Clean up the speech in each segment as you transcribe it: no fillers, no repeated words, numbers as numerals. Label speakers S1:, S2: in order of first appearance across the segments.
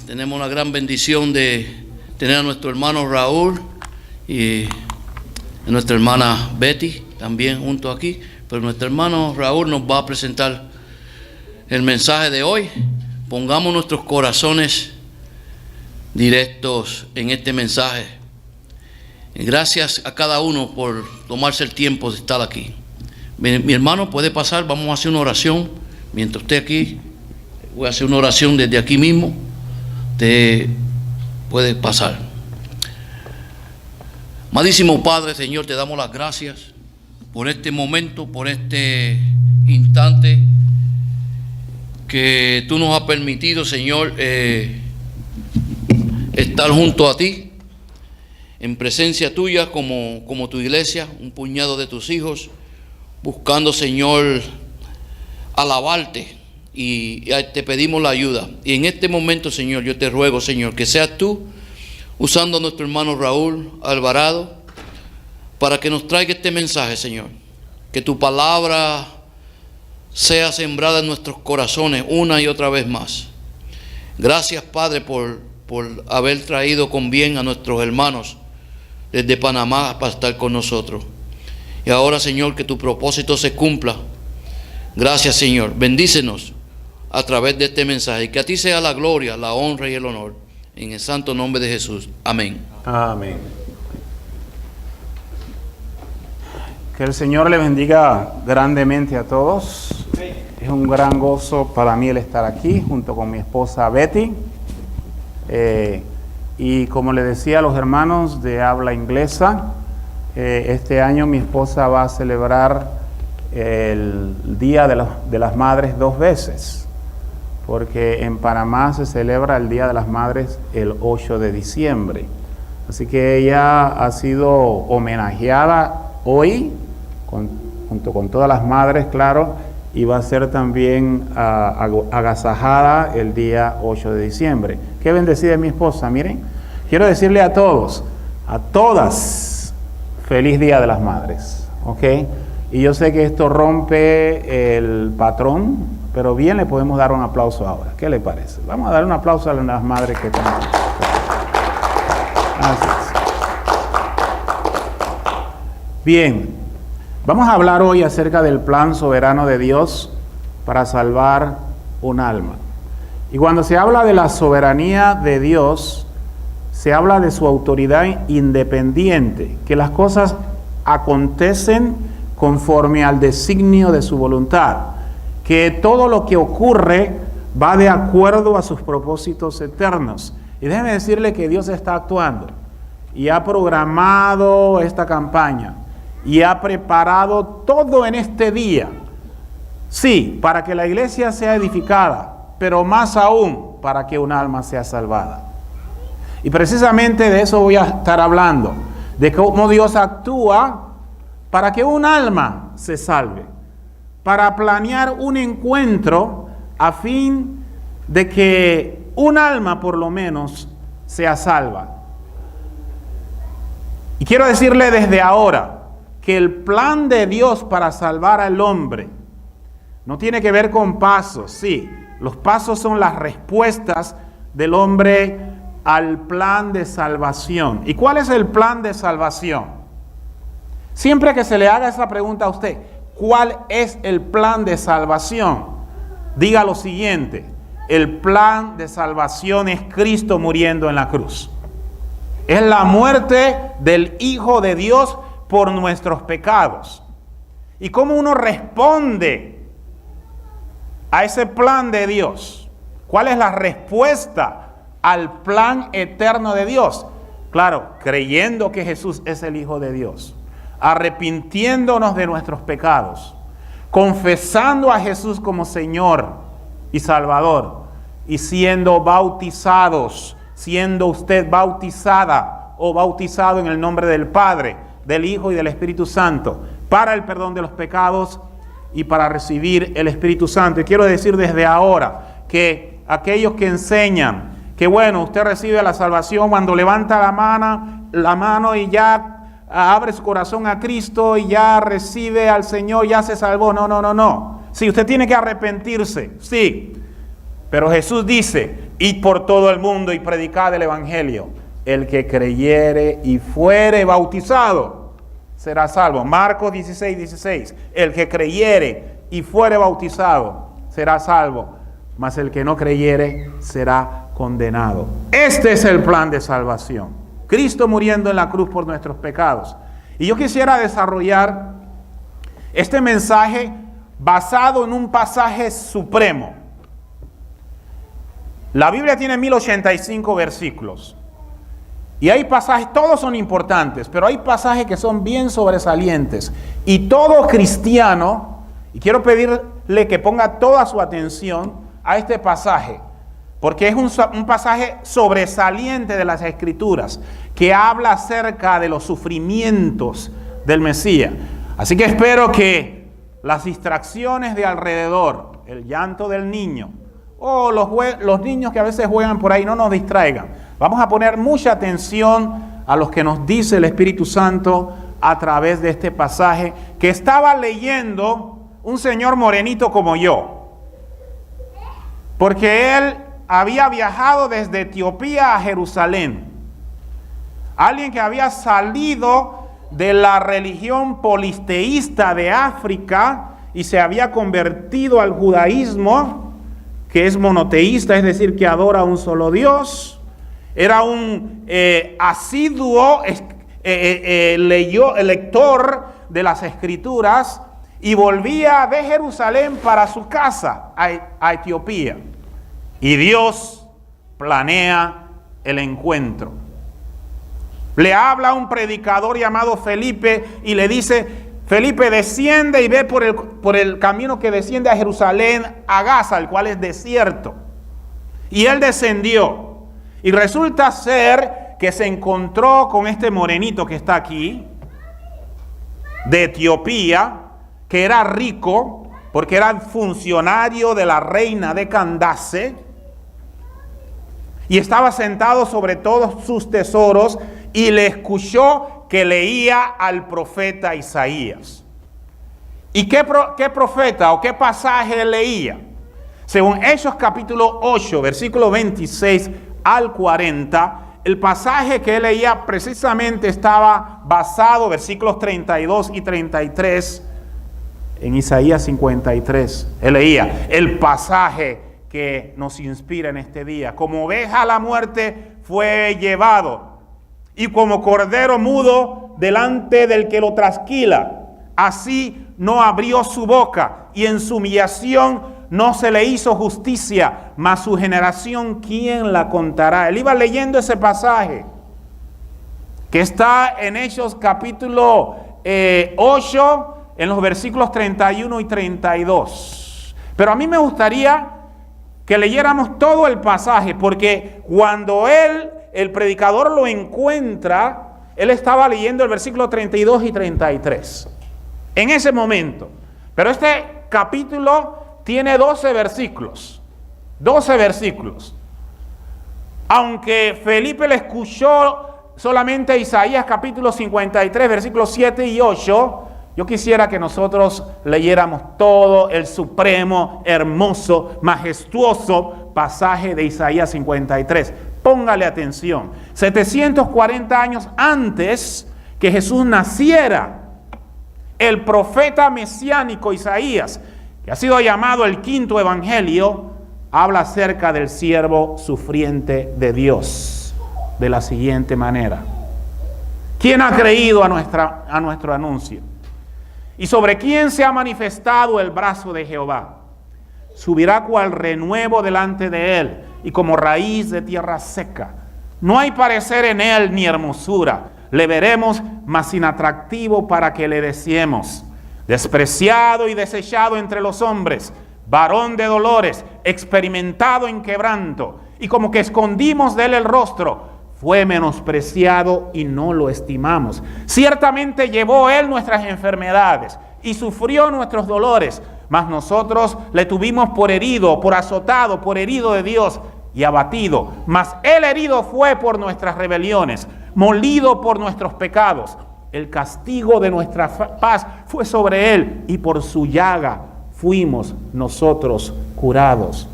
S1: Tenemos la gran bendición de tener a nuestro hermano Raúl y a nuestra hermana Betty también junto aquí. Pero nuestro hermano Raúl nos va a presentar el mensaje de hoy. Pongamos nuestros corazones directos en este mensaje. Gracias a cada uno por tomarse el tiempo de estar aquí. Mi hermano puede pasar, vamos a hacer una oración. Mientras esté aquí, voy a hacer una oración desde aquí mismo. Te puede pasar. Amadísimo Padre, Señor, te damos las gracias por este momento, por este instante que tú nos has permitido, Señor, estar junto a ti, en presencia tuya como tu iglesia, un puñado de tus hijos, buscando, Señor, alabarte, y te pedimos la ayuda. Y en este momento, Señor, yo te ruego, Señor, que seas tú usando a nuestro hermano Raúl Alvarado para que nos traiga este mensaje, Señor. Que tu palabra sea sembrada en nuestros corazones una y otra vez más. Gracias, Padre, por haber traído con bien a nuestros hermanos desde Panamá para estar con nosotros. Y ahora, Señor, que tu propósito se cumpla. Gracias, Señor. Bendícenos a través de este mensaje. Y que a ti sea la gloria, la honra y el honor. En el santo nombre de Jesús. Amén.
S2: Amén. Que el Señor le bendiga grandemente a todos. Es un gran gozo para mí el estar aquí junto con mi esposa Betty. Y como le decía a los hermanos de habla inglesa, este año mi esposa va a celebrar el Día de las Madres 2 veces, porque en Panamá se celebra el Día de las Madres el 8 de diciembre. Así que ella ha sido homenajeada hoy, junto con todas las madres, claro, y va a ser también agasajada el día 8 de diciembre. Qué bendecida es mi esposa, miren. Quiero decirle a todos, a todas, feliz Día de las Madres, ¿ok? Y yo sé que esto rompe el patrón, pero bien le podemos dar un aplauso ahora. ¿Qué le parece? Vamos a dar un aplauso a las madres que tenemos. Gracias. Bien, vamos a hablar hoy acerca del plan soberano de Dios para salvar un alma. Y cuando se habla de la soberanía de Dios, se habla de su autoridad independiente, que las cosas acontecen conforme al designio de su voluntad, que todo lo que ocurre va de acuerdo a sus propósitos eternos. Y déjeme decirle que Dios está actuando y ha programado esta campaña y ha preparado todo en este día. Sí, para que la iglesia sea edificada, pero más aún para que un alma sea salvada. Y precisamente de eso voy a estar hablando, de cómo Dios actúa para que un alma se salve, para planear un encuentro a fin de que un alma por lo menos sea salva. Y quiero decirle desde ahora que el plan de Dios para salvar al hombre no tiene que ver con pasos. Sí, los pasos son las respuestas del hombre al plan de salvación. ¿Y cuál es el plan de salvación? Siempre que se le haga esa pregunta a usted, ¿cuál es el plan de salvación? Diga lo siguiente: el plan de salvación es Cristo muriendo en la cruz. Es la muerte del Hijo de Dios por nuestros pecados. ¿Y cómo uno responde a ese plan de Dios? ¿Cuál es la respuesta al plan eterno de Dios? Claro, creyendo que Jesús es el Hijo de Dios, arrepintiéndonos de nuestros pecados, confesando a Jesús como Señor y Salvador, y siendo bautizados, siendo usted bautizada o bautizado en el nombre del Padre, del Hijo y del Espíritu Santo, para el perdón de los pecados y para recibir el Espíritu Santo. Y quiero decir desde ahora que aquellos que enseñan que bueno, usted recibe la salvación cuando levanta la mano y ya abre su corazón a Cristo y ya recibe al Señor, ya se salvó. No. Sí, usted tiene que arrepentirse, sí. Pero Jesús dice id por todo el mundo y predicad el evangelio. El que creyere y fuere bautizado será salvo. Marcos 16:16. El que creyere y fuere bautizado será salvo, mas el que no creyere será condenado. Este es el plan de salvación. Cristo muriendo en la cruz por nuestros pecados. Y yo quisiera desarrollar este mensaje basado en un pasaje supremo. La Biblia tiene 1085 versículos. Y hay pasajes, todos son importantes, pero hay pasajes que son bien sobresalientes. Y todo cristiano, y quiero pedirle que ponga toda su atención a este pasaje, porque es un pasaje sobresaliente de las Escrituras, que habla acerca de los sufrimientos del Mesías. Así que espero que las distracciones de alrededor, el llanto del niño, o los niños que a veces juegan por ahí, no nos distraigan. Vamos a poner mucha atención a lo que nos dice el Espíritu Santo a través de este pasaje que estaba leyendo un señor morenito como yo. Porque él había viajado desde Etiopía a Jerusalén. Alguien que había salido de la religión polisteísta de África y se había convertido al judaísmo, que es monoteísta, es decir, que adora a un solo Dios. Era un asiduo lector de las Escrituras y volvía de Jerusalén para su casa a Etiopía. Y Dios planea el encuentro. Le habla a un predicador llamado Felipe y le dice: Felipe, desciende y ve por el camino que desciende a Jerusalén, a Gaza, el cual es desierto. Y él descendió. Y resulta ser que se encontró con este morenito que está aquí, de Etiopía, que era rico, porque era funcionario de la reina de Candace, y estaba sentado sobre todos sus tesoros, y le escuchó que leía al profeta Isaías. ¿Y qué profeta o qué pasaje leía? Según Hechos capítulo 8, versículo 26 al 40, el pasaje que él leía precisamente estaba basado, versículos 32 y 33, en Isaías 53. Él leía el pasaje que nos inspira en este día. Como oveja a la muerte fue llevado, y como cordero mudo delante del que lo trasquila, así no abrió su boca, y en su humillación no se le hizo justicia, mas su generación, ¿quién la contará? Él iba leyendo ese pasaje que está en Hechos capítulo 8, en los versículos 31 y 32. Pero a mí me gustaría que leyéramos todo el pasaje, porque cuando el predicador lo encuentra, él estaba leyendo el versículo 32 y 33. En ese momento. Pero este capítulo tiene 12 versículos. 12 versículos. Aunque Felipe le escuchó solamente Isaías capítulo 53, versículos 7 y 8, yo quisiera que nosotros leyéramos todo el supremo, hermoso, majestuoso pasaje de Isaías 53. Póngale atención. 740 años antes que Jesús naciera, el profeta mesiánico Isaías, que ha sido llamado el quinto evangelio, habla acerca del siervo sufriente de Dios de la siguiente manera: ¿quién ha creído a nuestro anuncio? ¿Y sobre quién se ha manifestado el brazo de Jehová? Subirá cual renuevo delante de él, y como raíz de tierra seca. No hay parecer en él ni hermosura. Le veremos, mas inatractivo para que le deseemos. Despreciado y desechado entre los hombres, varón de dolores, experimentado en quebranto, y como que escondimos de él el rostro, fue menospreciado y no lo estimamos. Ciertamente llevó él nuestras enfermedades y sufrió nuestros dolores, mas nosotros le tuvimos por herido, por azotado, por herido de Dios y abatido. Mas él herido fue por nuestras rebeliones, molido por nuestros pecados. El castigo de nuestra paz fue sobre él, y por su llaga fuimos nosotros curados.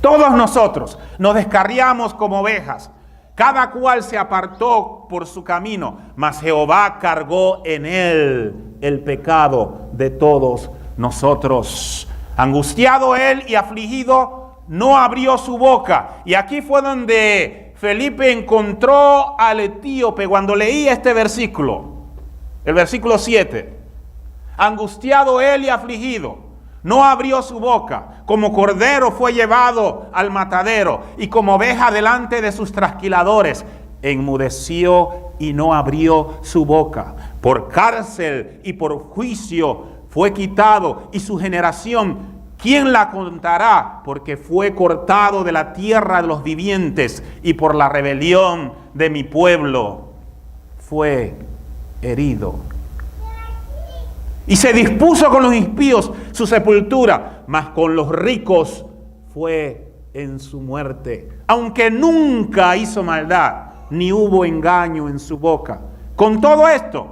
S2: Todos nosotros nos descarriamos como ovejas. Cada cual se apartó por su camino, mas Jehová cargó en él el pecado de todos nosotros. Angustiado él y afligido, no abrió su boca. Y aquí fue donde Felipe encontró al etíope cuando leía este versículo, el versículo 7. Angustiado él y afligido, no abrió su boca. Como cordero fue llevado al matadero, y como oveja delante de sus trasquiladores, enmudeció y no abrió su boca. Por cárcel y por juicio fue quitado, y su generación, ¿quién la contará? Porque fue cortado de la tierra de los vivientes, y por la rebelión de mi pueblo fue herido. Y se dispuso con los impíos su sepultura, mas con los ricos fue en su muerte. Aunque nunca hizo maldad, ni hubo engaño en su boca. Con todo esto,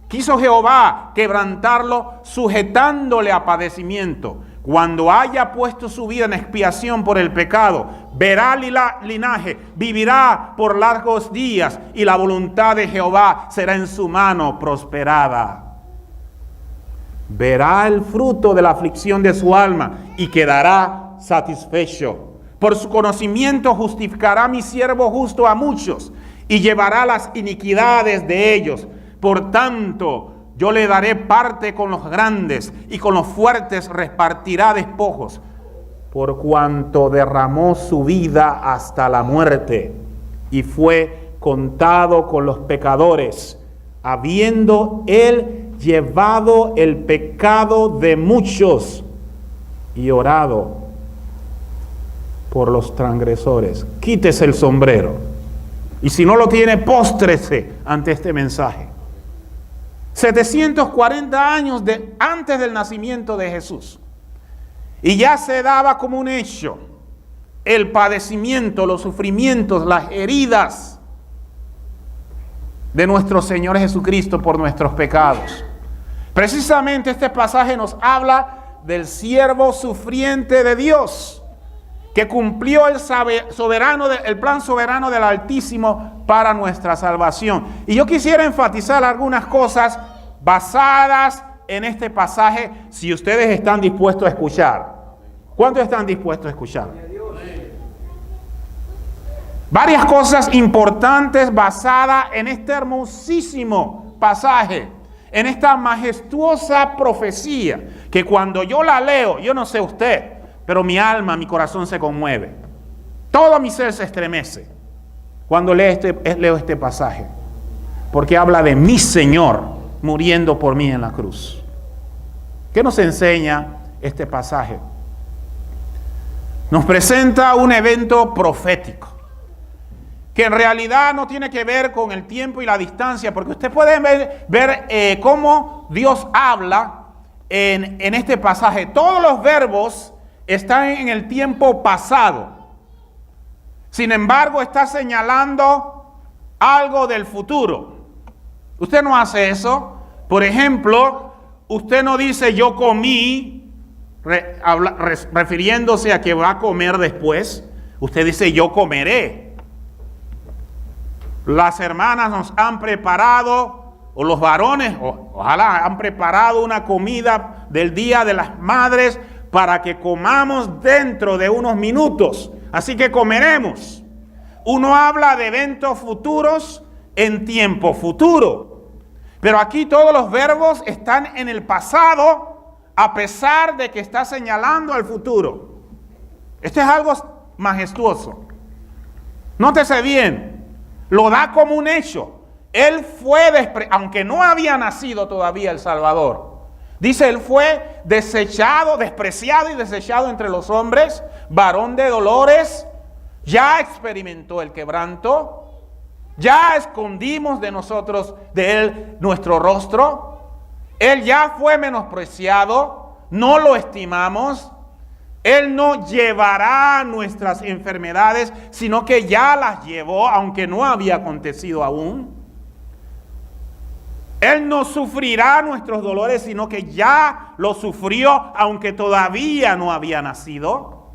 S2: quiso Jehová quebrantarlo, sujetándole a padecimiento. Cuando haya puesto su vida en expiación por el pecado, verá linaje, vivirá por largos días, y la voluntad de Jehová será en su mano prosperada. Verá el fruto de la aflicción de su alma y quedará satisfecho. Por su conocimiento justificará mi siervo justo a muchos y llevará las iniquidades de ellos. Por tanto, yo le daré parte con los grandes y con los fuertes repartirá despojos, por cuanto derramó su vida hasta la muerte y fue contado con los pecadores, habiendo él llevado el pecado de muchos y orado por los transgresores. Quítese el sombrero, y si no lo tiene, póstrese ante este mensaje. 740 años antes del nacimiento de Jesús, y ya se daba como un hecho el padecimiento, los sufrimientos, las heridas de nuestro Señor Jesucristo por nuestros pecados. Precisamente este pasaje nos habla del siervo sufriente de Dios, que cumplió el plan soberano del Altísimo para nuestra salvación. Y yo quisiera enfatizar algunas cosas basadas en este pasaje, si ustedes están dispuestos a escuchar. ¿Cuántos están dispuestos a escuchar? Varias cosas importantes basadas en este hermosísimo pasaje, en esta majestuosa profecía, que cuando yo la leo, yo no sé usted, pero mi alma, mi corazón se conmueve. Todo mi ser se estremece cuando leo este pasaje, porque habla de mi Señor muriendo por mí en la cruz. ¿Qué nos enseña este pasaje? Nos presenta un evento profético, que en realidad no tiene que ver con el tiempo y la distancia, porque usted puede ver cómo Dios habla en este pasaje. Todos los verbos están en el tiempo pasado. Sin embargo, está señalando algo del futuro. Usted no hace eso. Por ejemplo, usted no dice yo comí, refiriéndose a que va a comer después. Usted dice yo comeré. Las hermanas nos han preparado, o los varones, ojalá han preparado una comida del Día de las Madres para que comamos dentro de unos minutos. Así que comeremos. Uno habla de eventos futuros en tiempo futuro. Pero aquí todos los verbos están en el pasado, a pesar de que está señalando al futuro. Esto es algo majestuoso. Nótese bien. Lo da como un hecho. Él fue, aunque no había nacido todavía el Salvador, dice, él fue desechado, despreciado y desechado entre los hombres, varón de dolores, ya experimentó el quebranto, ya escondimos de nosotros, de él, nuestro rostro, él ya fue menospreciado, no lo estimamos. Él no llevará nuestras enfermedades, sino que ya las llevó, aunque no había acontecido aún. Él no sufrirá nuestros dolores, sino que ya lo sufrió, aunque todavía no había nacido.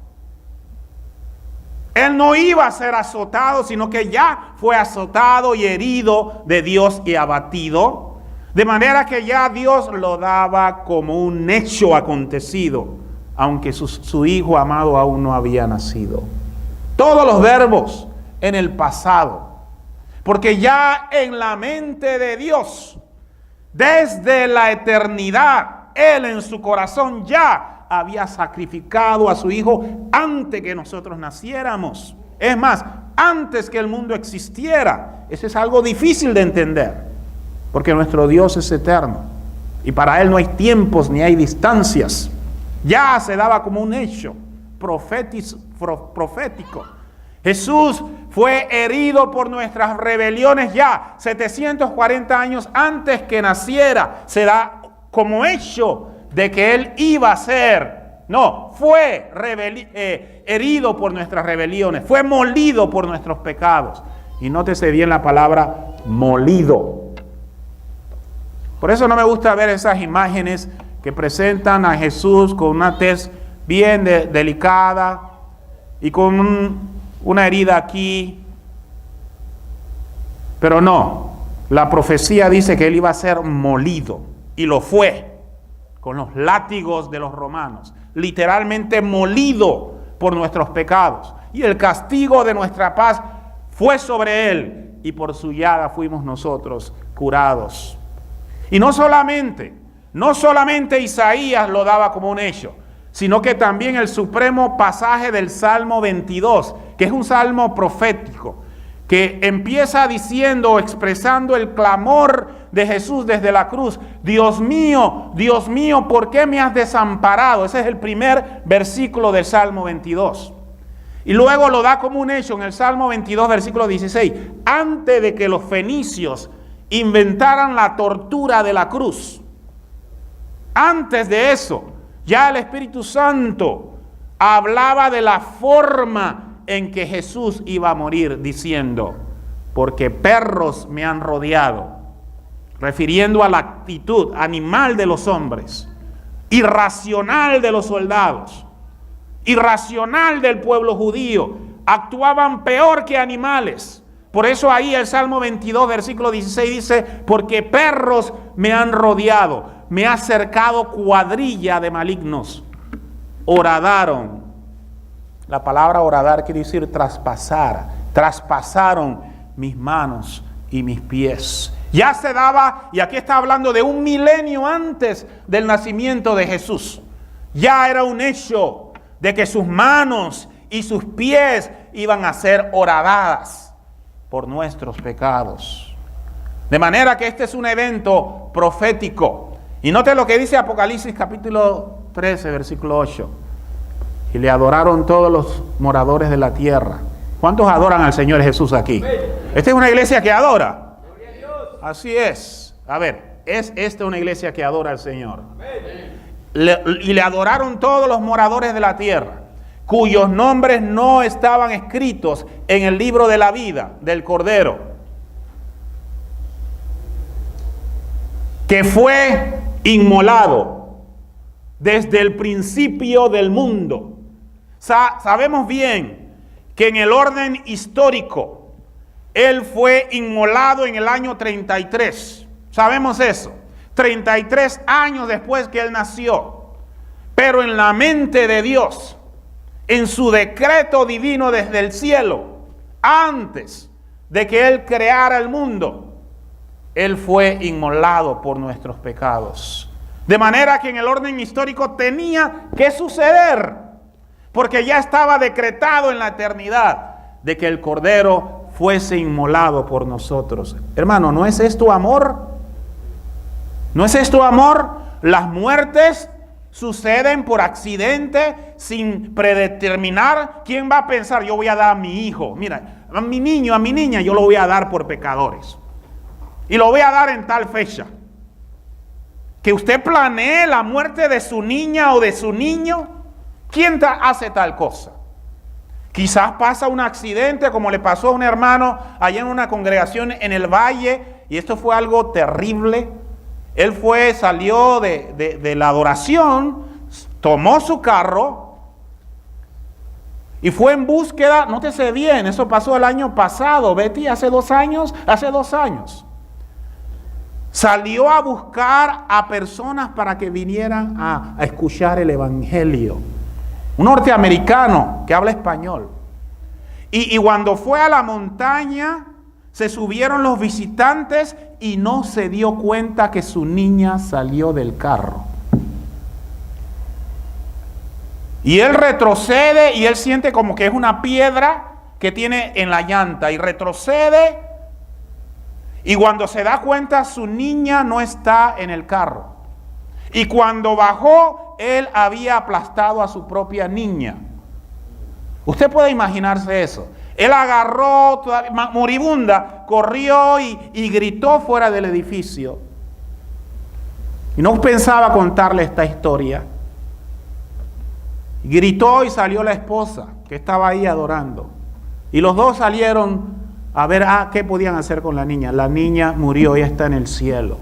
S2: Él no iba a ser azotado, sino que ya fue azotado y herido de Dios y abatido. De manera que ya Dios lo daba como un hecho acontecido, aunque su hijo amado aún no había nacido. Todos los verbos en el pasado, porque ya en la mente de Dios, desde la eternidad, Él en su corazón ya había sacrificado a su hijo antes que nosotros naciéramos. Es más, antes que el mundo existiera. Eso es algo difícil de entender, porque nuestro Dios es eterno y para Él no hay tiempos ni hay distancias. Ya se daba como un hecho profético. Jesús fue herido por nuestras rebeliones ya 740 años antes que naciera. Se da como hecho de que Él iba a ser, fue herido por nuestras rebeliones, fue molido por nuestros pecados. Y nótese bien la palabra molido. Por eso no me gusta ver esas imágenes que presentan a Jesús con una tez bien delicada y con una herida aquí. Pero no, la profecía dice que Él iba a ser molido, y lo fue, con los látigos de los romanos, literalmente molido por nuestros pecados. Y el castigo de nuestra paz fue sobre Él, y por su llaga fuimos nosotros curados. Y no solamente Isaías lo daba como un hecho, sino que también el supremo pasaje del Salmo 22, que es un salmo profético, que empieza diciendo, expresando el clamor de Jesús desde la cruz: Dios mío, ¿por qué me has desamparado? Ese es el primer versículo del Salmo 22. Y luego lo da como un hecho en el Salmo 22, versículo 16. Antes de que los fenicios inventaran la tortura de la cruz, antes de eso, ya el Espíritu Santo hablaba de la forma en que Jesús iba a morir, diciendo: porque perros me han rodeado, refiriendo a la actitud animal de los hombres, irracional de los soldados, irracional del pueblo judío. Actuaban peor que animales. Por eso ahí el Salmo 22, versículo 16 dice: porque perros me han rodeado, me ha cercado cuadrilla de malignos. Horadaron. La palabra horadar quiere decir traspasar. Traspasaron mis manos y mis pies. Ya se daba, y aquí está hablando de un milenio antes del nacimiento de Jesús. Ya era un hecho de que sus manos y sus pies iban a ser horadadas por nuestros pecados. De manera que este es un evento profético. Y note lo que dice Apocalipsis capítulo 13, versículo 8. Y le adoraron todos los moradores de la tierra. ¿Cuántos adoran al Señor Jesús aquí? Esta es una iglesia que adora. Así es. A ver, ¿es esta una iglesia que adora al Señor? Y le adoraron todos los moradores de la tierra, cuyos nombres no estaban escritos en el libro de la vida del Cordero, que fue inmolado desde el principio del mundo. Sabemos bien que en el orden histórico Él fue inmolado en el año 33. Sabemos eso. 33 años después que Él nació. Pero en la mente de Dios, en su decreto divino desde el cielo, antes de que Él creara el mundo, Él fue inmolado por nuestros pecados. De manera que en el orden histórico tenía que suceder, porque ya estaba decretado en la eternidad de que el Cordero fuese inmolado por nosotros. Hermano, ¿no es esto amor? ¿No es esto amor? Las muertes suceden por accidente, sin predeterminar. ¿Quién va a pensar, yo voy a dar a mi hijo? Mira, a mi niño, a mi niña, yo lo voy a dar por pecadores. Y lo voy a dar en tal fecha. Que usted planee la muerte de su niña o de su niño. ¿Quién hace tal cosa? Quizás pasa un accidente como le pasó a un hermano allá en una congregación en el valle, y esto fue algo terrible. Él salió de la adoración, tomó su carro Y fue en búsqueda, nótese bien, eso pasó el año pasado, Betty, hace 2 años. Salió a buscar a personas para que vinieran a escuchar el evangelio. Un norteamericano que habla español. Y cuando fue a la montaña, se subieron los visitantes y no se dio cuenta que su niña salió del carro. Y él retrocede y él siente como que es una piedra que tiene en la llanta y retrocede. Y cuando se da cuenta, su niña no está en el carro. Y cuando bajó, él había aplastado a su propia niña. Usted puede imaginarse eso. Él agarró, moribunda, corrió y gritó fuera del edificio. Y no pensaba contarle esta historia. Gritó y salió la esposa, que estaba ahí adorando. Y los dos salieron a ver qué podían hacer con la niña. La niña murió y está en el cielo.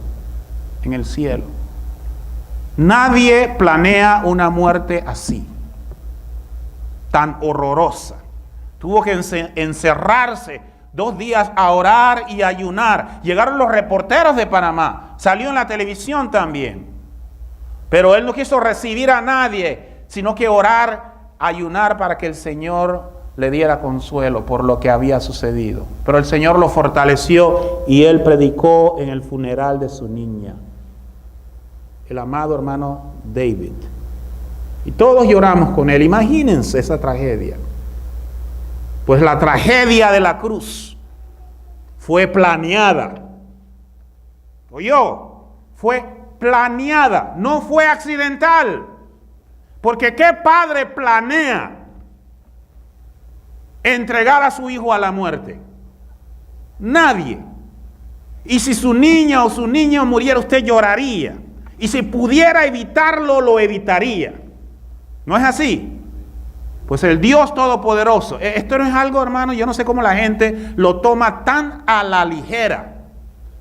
S2: En el cielo. Nadie planea una muerte así, tan horrorosa. Tuvo que encerrarse 2 días a orar y ayunar. Llegaron los reporteros de Panamá. Salió en la televisión también. Pero él no quiso recibir a nadie, sino que orar, ayunar para que el Señor le diera consuelo por lo que había sucedido. Pero el Señor lo fortaleció y él predicó en el funeral de su niña. El amado hermano David. Y todos lloramos con él. Imagínense esa tragedia. Pues la tragedia de la cruz fue planeada. ¿Oyó? Fue planeada, no fue accidental. Porque ¿qué padre planea entregar a su hijo a la muerte? Nadie. Y si su niña o su niño muriera, usted lloraría. Y si pudiera evitarlo, lo evitaría. ¿No es así? Pues el Dios Todopoderoso. Esto no es algo, hermano, yo no sé cómo la gente lo toma tan a la ligera.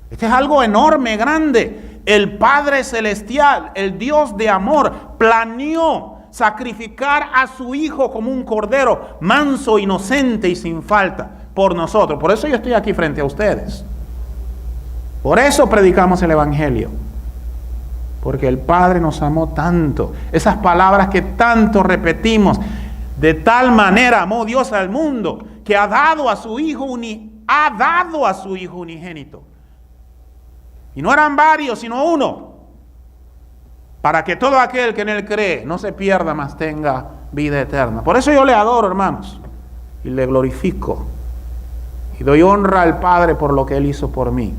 S2: Esto es algo enorme, grande. El Padre Celestial, el Dios de amor, planeó sacrificar a su Hijo como un cordero manso, inocente y sin falta por nosotros. Por eso yo estoy aquí frente a ustedes. Por eso predicamos el Evangelio. Porque el Padre nos amó tanto. Esas palabras que tanto repetimos. De tal manera amó Dios al mundo que ha dado a su Hijo unigénito. Y no eran varios, sino uno. Para que todo aquel que en él cree no se pierda, mas tenga vida eterna. Por eso yo le adoro, hermanos. Y le glorifico. Y doy honra al Padre por lo que él hizo por mí.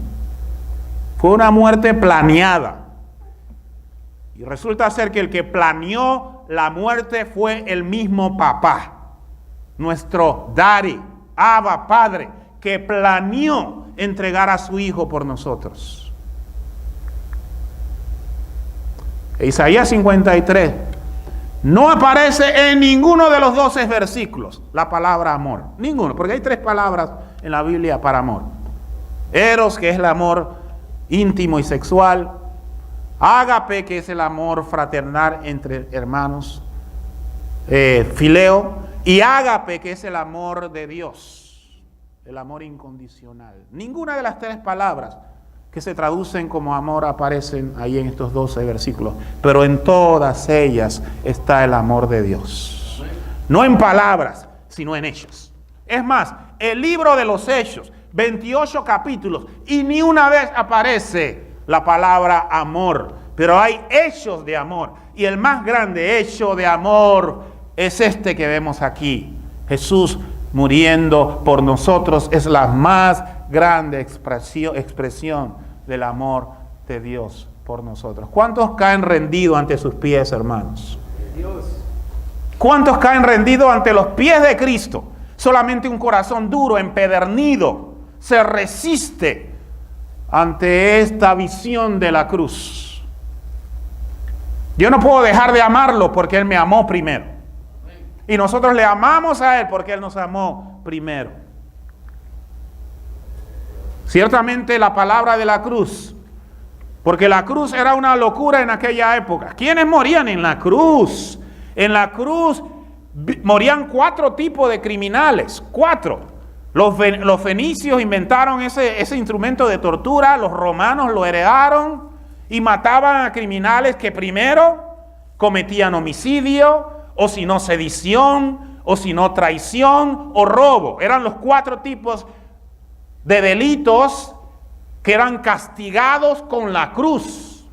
S2: Fue una muerte planeada. Y resulta ser que el que planeó la muerte fue el mismo papá. Nuestro Daddy, Abba, Padre, que planeó entregar a su Hijo por nosotros. Isaías 53 no aparece en ninguno de los 12 versículos la palabra amor. Ninguno, porque hay 3 palabras en la Biblia para amor. Eros, que es el amor íntimo y sexual. Ágape, que es el amor fraternal entre hermanos. Fileo. Y ágape, que es el amor de Dios. El amor incondicional. Ninguna de las 3 palabras que se traducen como amor aparecen ahí en estos 12 versículos. Pero en todas ellas está el amor de Dios. No en palabras, sino en hechos. Es más, el libro de los Hechos, 28 capítulos, y ni una vez aparece la palabra amor. Pero hay hechos de amor. Y el más grande hecho de amor es este que vemos aquí. Jesús muriendo por nosotros es la más grande expresión del amor de Dios por nosotros. ¿Cuántos caen rendidos ante sus pies, hermanos? ¿Cuántos caen rendidos ante los pies de Cristo? Solamente un corazón duro, empedernido, se resiste ante esta visión de la cruz. Yo no puedo dejar de amarlo porque Él me amó primero. Y nosotros le amamos a Él porque Él nos amó primero. Ciertamente la palabra de la cruz, porque la cruz era una locura en aquella época. ¿Quiénes morían en la cruz? En la cruz morían 4 tipos de criminales, 4. Los fenicios inventaron ese instrumento de tortura, los romanos lo heredaron y mataban a criminales que primero cometían homicidio, o si no sedición, o si no traición o robo. Eran los 4 tipos de delitos que eran castigados con la cruz.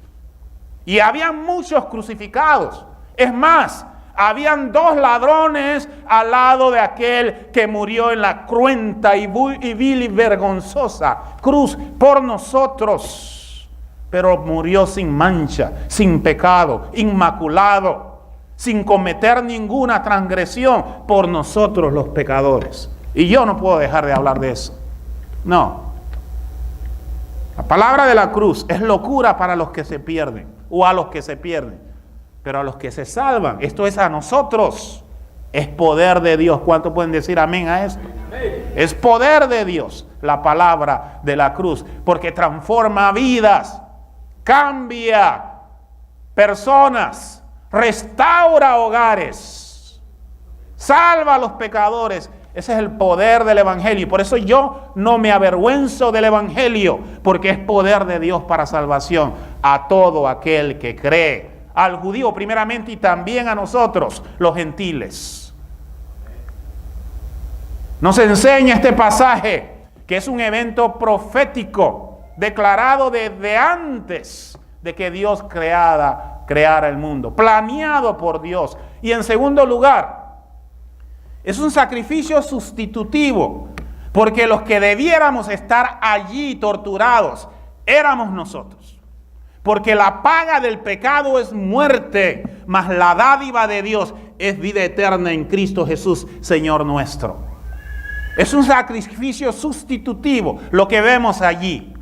S2: Y habían muchos crucificados. Es más, habían 2 ladrones al lado de aquel que murió en la cruenta y vil y vergonzosa cruz por nosotros. Pero murió sin mancha, sin pecado, inmaculado, sin cometer ninguna transgresión por nosotros los pecadores. Y yo no puedo dejar de hablar de eso. No. La palabra de la cruz es locura para los que se pierden, o a los que se pierden. Pero a los que se salvan, esto es a nosotros, es poder de Dios. ¿Cuánto pueden decir amén a esto? Es poder de Dios, la palabra de la cruz, porque transforma vidas, cambia personas, restaura hogares, salva a los pecadores. Ese es el poder del Evangelio. Y por eso yo no me avergüenzo del Evangelio, porque es poder de Dios para salvación a todo aquel que cree. Al judío primeramente y también a nosotros, los gentiles. Nos enseña este pasaje que es un evento profético declarado desde antes de que Dios creara el mundo, planeado por Dios. Y en segundo lugar, es un sacrificio sustitutivo, porque los que debiéramos estar allí torturados éramos nosotros. Porque la paga del pecado es muerte, mas la dádiva de Dios es vida eterna en Cristo Jesús, Señor nuestro. Es un sacrificio sustitutivo lo que vemos allí.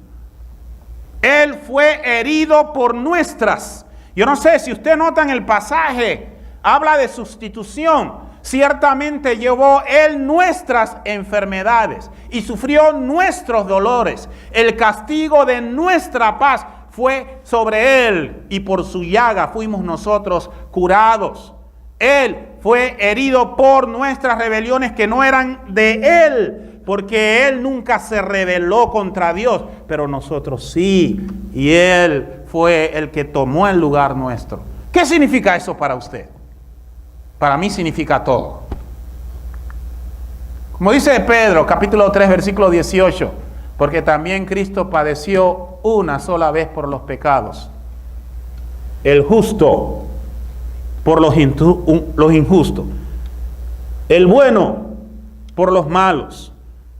S2: Él fue herido por nuestras. Yo no sé si usted nota en el pasaje, habla de sustitución. Ciertamente llevó Él nuestras enfermedades y sufrió nuestros dolores. El castigo de nuestra paz fue sobre Él, y por su llaga fuimos nosotros curados. Él fue herido por nuestras rebeliones que no eran de Él, porque Él nunca se rebeló contra Dios, pero nosotros sí, y Él fue el que tomó el lugar nuestro. ¿Qué significa eso para usted? Para mí significa todo. Como dice Pedro, capítulo 3, versículo 18, porque también Cristo padeció una sola vez por los pecados, el justo por los injustos, el bueno por los malos,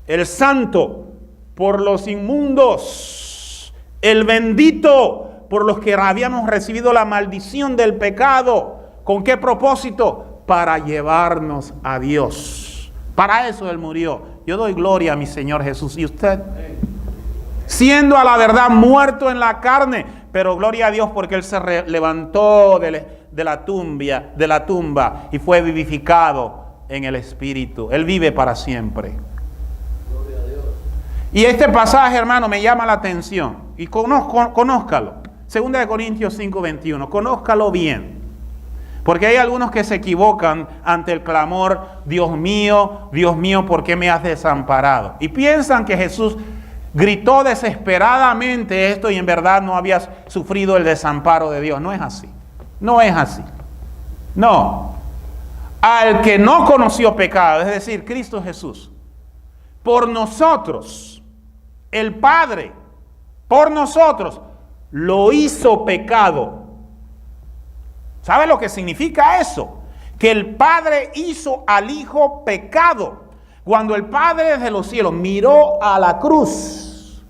S2: el santo por los inmundos, el bendito por los que habíamos recibido la maldición del pecado. ¿Con qué propósito? Para llevarnos a Dios. Para eso Él murió. Yo doy gloria a mi Señor Jesús. ¿Y usted? Siendo a la verdad muerto en la carne, pero gloria a Dios porque Él se levantó de la tumba y fue vivificado en el Espíritu. Él vive para siempre. Gloria a Dios. Y este pasaje, hermano, me llama la atención. Y conózcalo. 2 Corintios 5:21. Conózcalo bien. Porque hay algunos que se equivocan ante el clamor, Dios mío, ¿por qué me has desamparado? Y piensan que Jesús gritó desesperadamente esto y en verdad no había sufrido el desamparo de Dios. No es así. No es así. No. Al que no conoció pecado, es decir, Cristo Jesús, por nosotros, el Padre, por nosotros, lo hizo pecado. ¿Sabe lo que significa eso? Que el Padre hizo al Hijo pecado. Cuando el Padre desde los cielos miró a la cruz,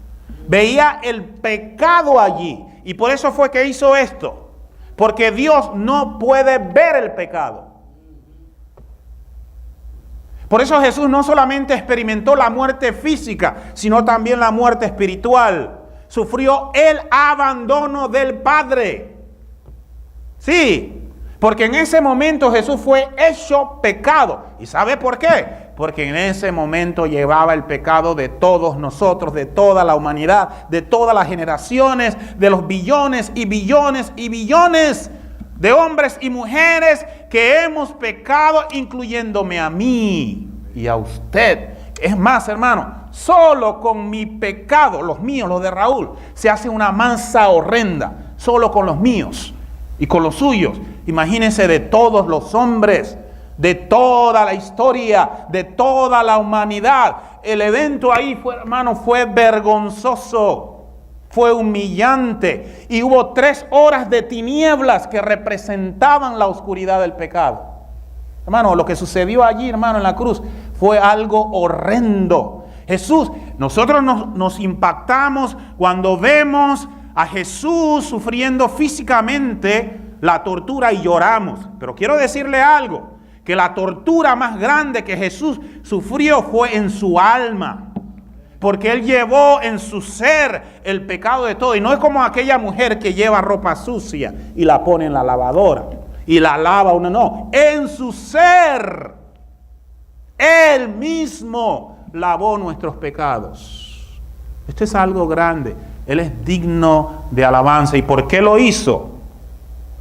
S2: veía el pecado allí. Y por eso fue que hizo esto. Porque Dios no puede ver el pecado. Por eso Jesús no solamente experimentó la muerte física, sino también la muerte espiritual. Sufrió el abandono del Padre. Sí, porque en ese momento Jesús fue hecho pecado. ¿Y sabe por qué? Porque en ese momento llevaba el pecado de todos nosotros, de toda la humanidad, de todas las generaciones, de los billones y billones y billones de hombres y mujeres que hemos pecado, incluyéndome a mí y a usted. Es más, hermano, solo con mi pecado, los míos, los de Raúl, se hace una mansa horrenda, solo con los míos y con los suyos. Imagínense de todos los hombres, de toda la historia, de toda la humanidad. El evento ahí fue, hermano, fue vergonzoso. Fue humillante y hubo 3 horas de tinieblas que representaban la oscuridad del pecado. Hermano, lo que sucedió allí, hermano, en la cruz fue algo horrendo. Jesús, nosotros nos impactamos cuando vemos a Jesús sufriendo físicamente la tortura y lloramos. Pero quiero decirle algo, que la tortura más grande que Jesús sufrió fue en su alma. Porque Él llevó en su ser el pecado de todo. Y no es como aquella mujer que lleva ropa sucia y la pone en la lavadora y la lava uno. No, en su ser Él mismo lavó nuestros pecados. Esto es algo grande. Él es digno de alabanza. ¿Y por qué lo hizo?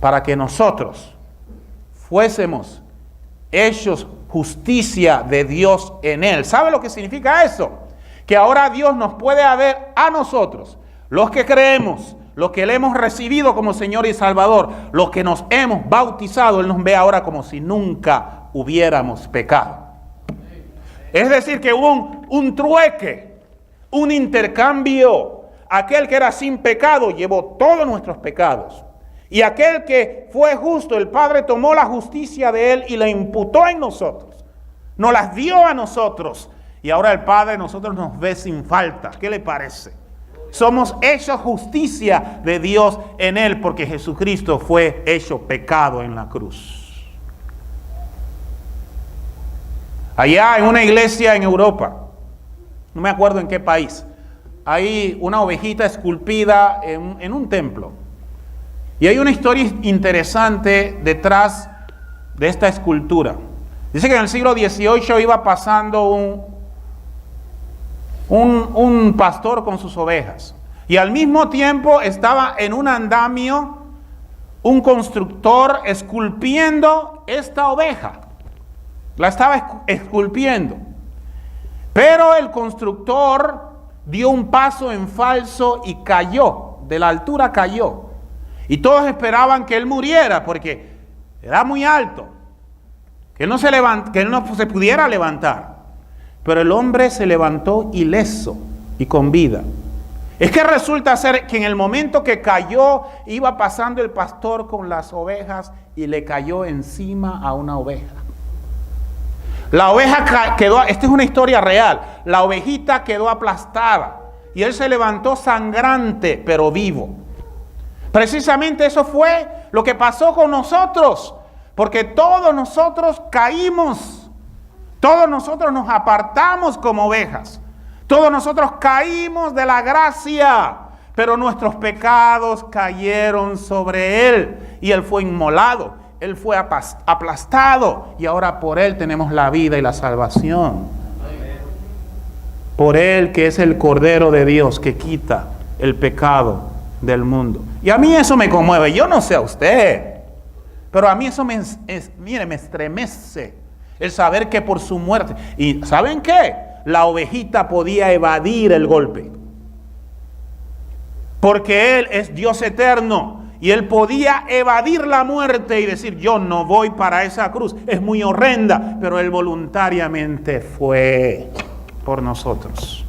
S2: Para que nosotros fuésemos hechos justicia de Dios en Él. ¿Sabe lo que significa eso? Que ahora Dios nos puede ver a nosotros, los que creemos, los que le hemos recibido como Señor y Salvador, los que nos hemos bautizado. Él nos ve ahora como si nunca hubiéramos pecado. Es decir, que hubo un trueque, un intercambio. Aquel que era sin pecado llevó todos nuestros pecados. Y aquel que fue justo, el Padre tomó la justicia de Él y la imputó en nosotros. Nos las dio a nosotros. Y ahora el Padre nosotros nos ve sin falta. ¿Qué le parece? Somos hechos justicia de Dios en Él, porque Jesucristo fue hecho pecado en la cruz. Allá en una iglesia en Europa, no me acuerdo en qué país, hay una ovejita esculpida en un templo. Y hay una historia interesante detrás de esta escultura. Dice que en el siglo XVIII iba pasando un pastor con sus ovejas. Y al mismo tiempo estaba en un andamio un constructor esculpiendo esta oveja. La estaba esculpiendo. Pero el constructor dio un paso en falso y cayó. De la altura cayó. Y todos esperaban que él muriera porque era muy alto. Que él no se pudiera levantar. Pero el hombre se levantó ileso y con vida. Es que resulta ser que en el momento que cayó, iba pasando el pastor con las ovejas y le cayó encima a una oveja. La oveja quedó, esta es una historia real, la ovejita quedó aplastada y él se levantó sangrante pero vivo. Precisamente eso fue lo que pasó con nosotros, porque todos nosotros caímos, todos nosotros nos apartamos como ovejas, todos nosotros caímos de la gracia, pero nuestros pecados cayeron sobre él y él fue inmolado, él fue aplastado y ahora por él tenemos la vida y la salvación. Por él que es el Cordero de Dios que quita el pecado del mundo. Y a mí eso me conmueve. Yo no sé a usted, pero a mí eso me estremece el saber que por su muerte. ¿Y saben qué? La ovejita podía evadir el golpe, porque él es Dios eterno y él podía evadir la muerte y decir: yo no voy para esa cruz, es muy horrenda, pero él voluntariamente fue por nosotros,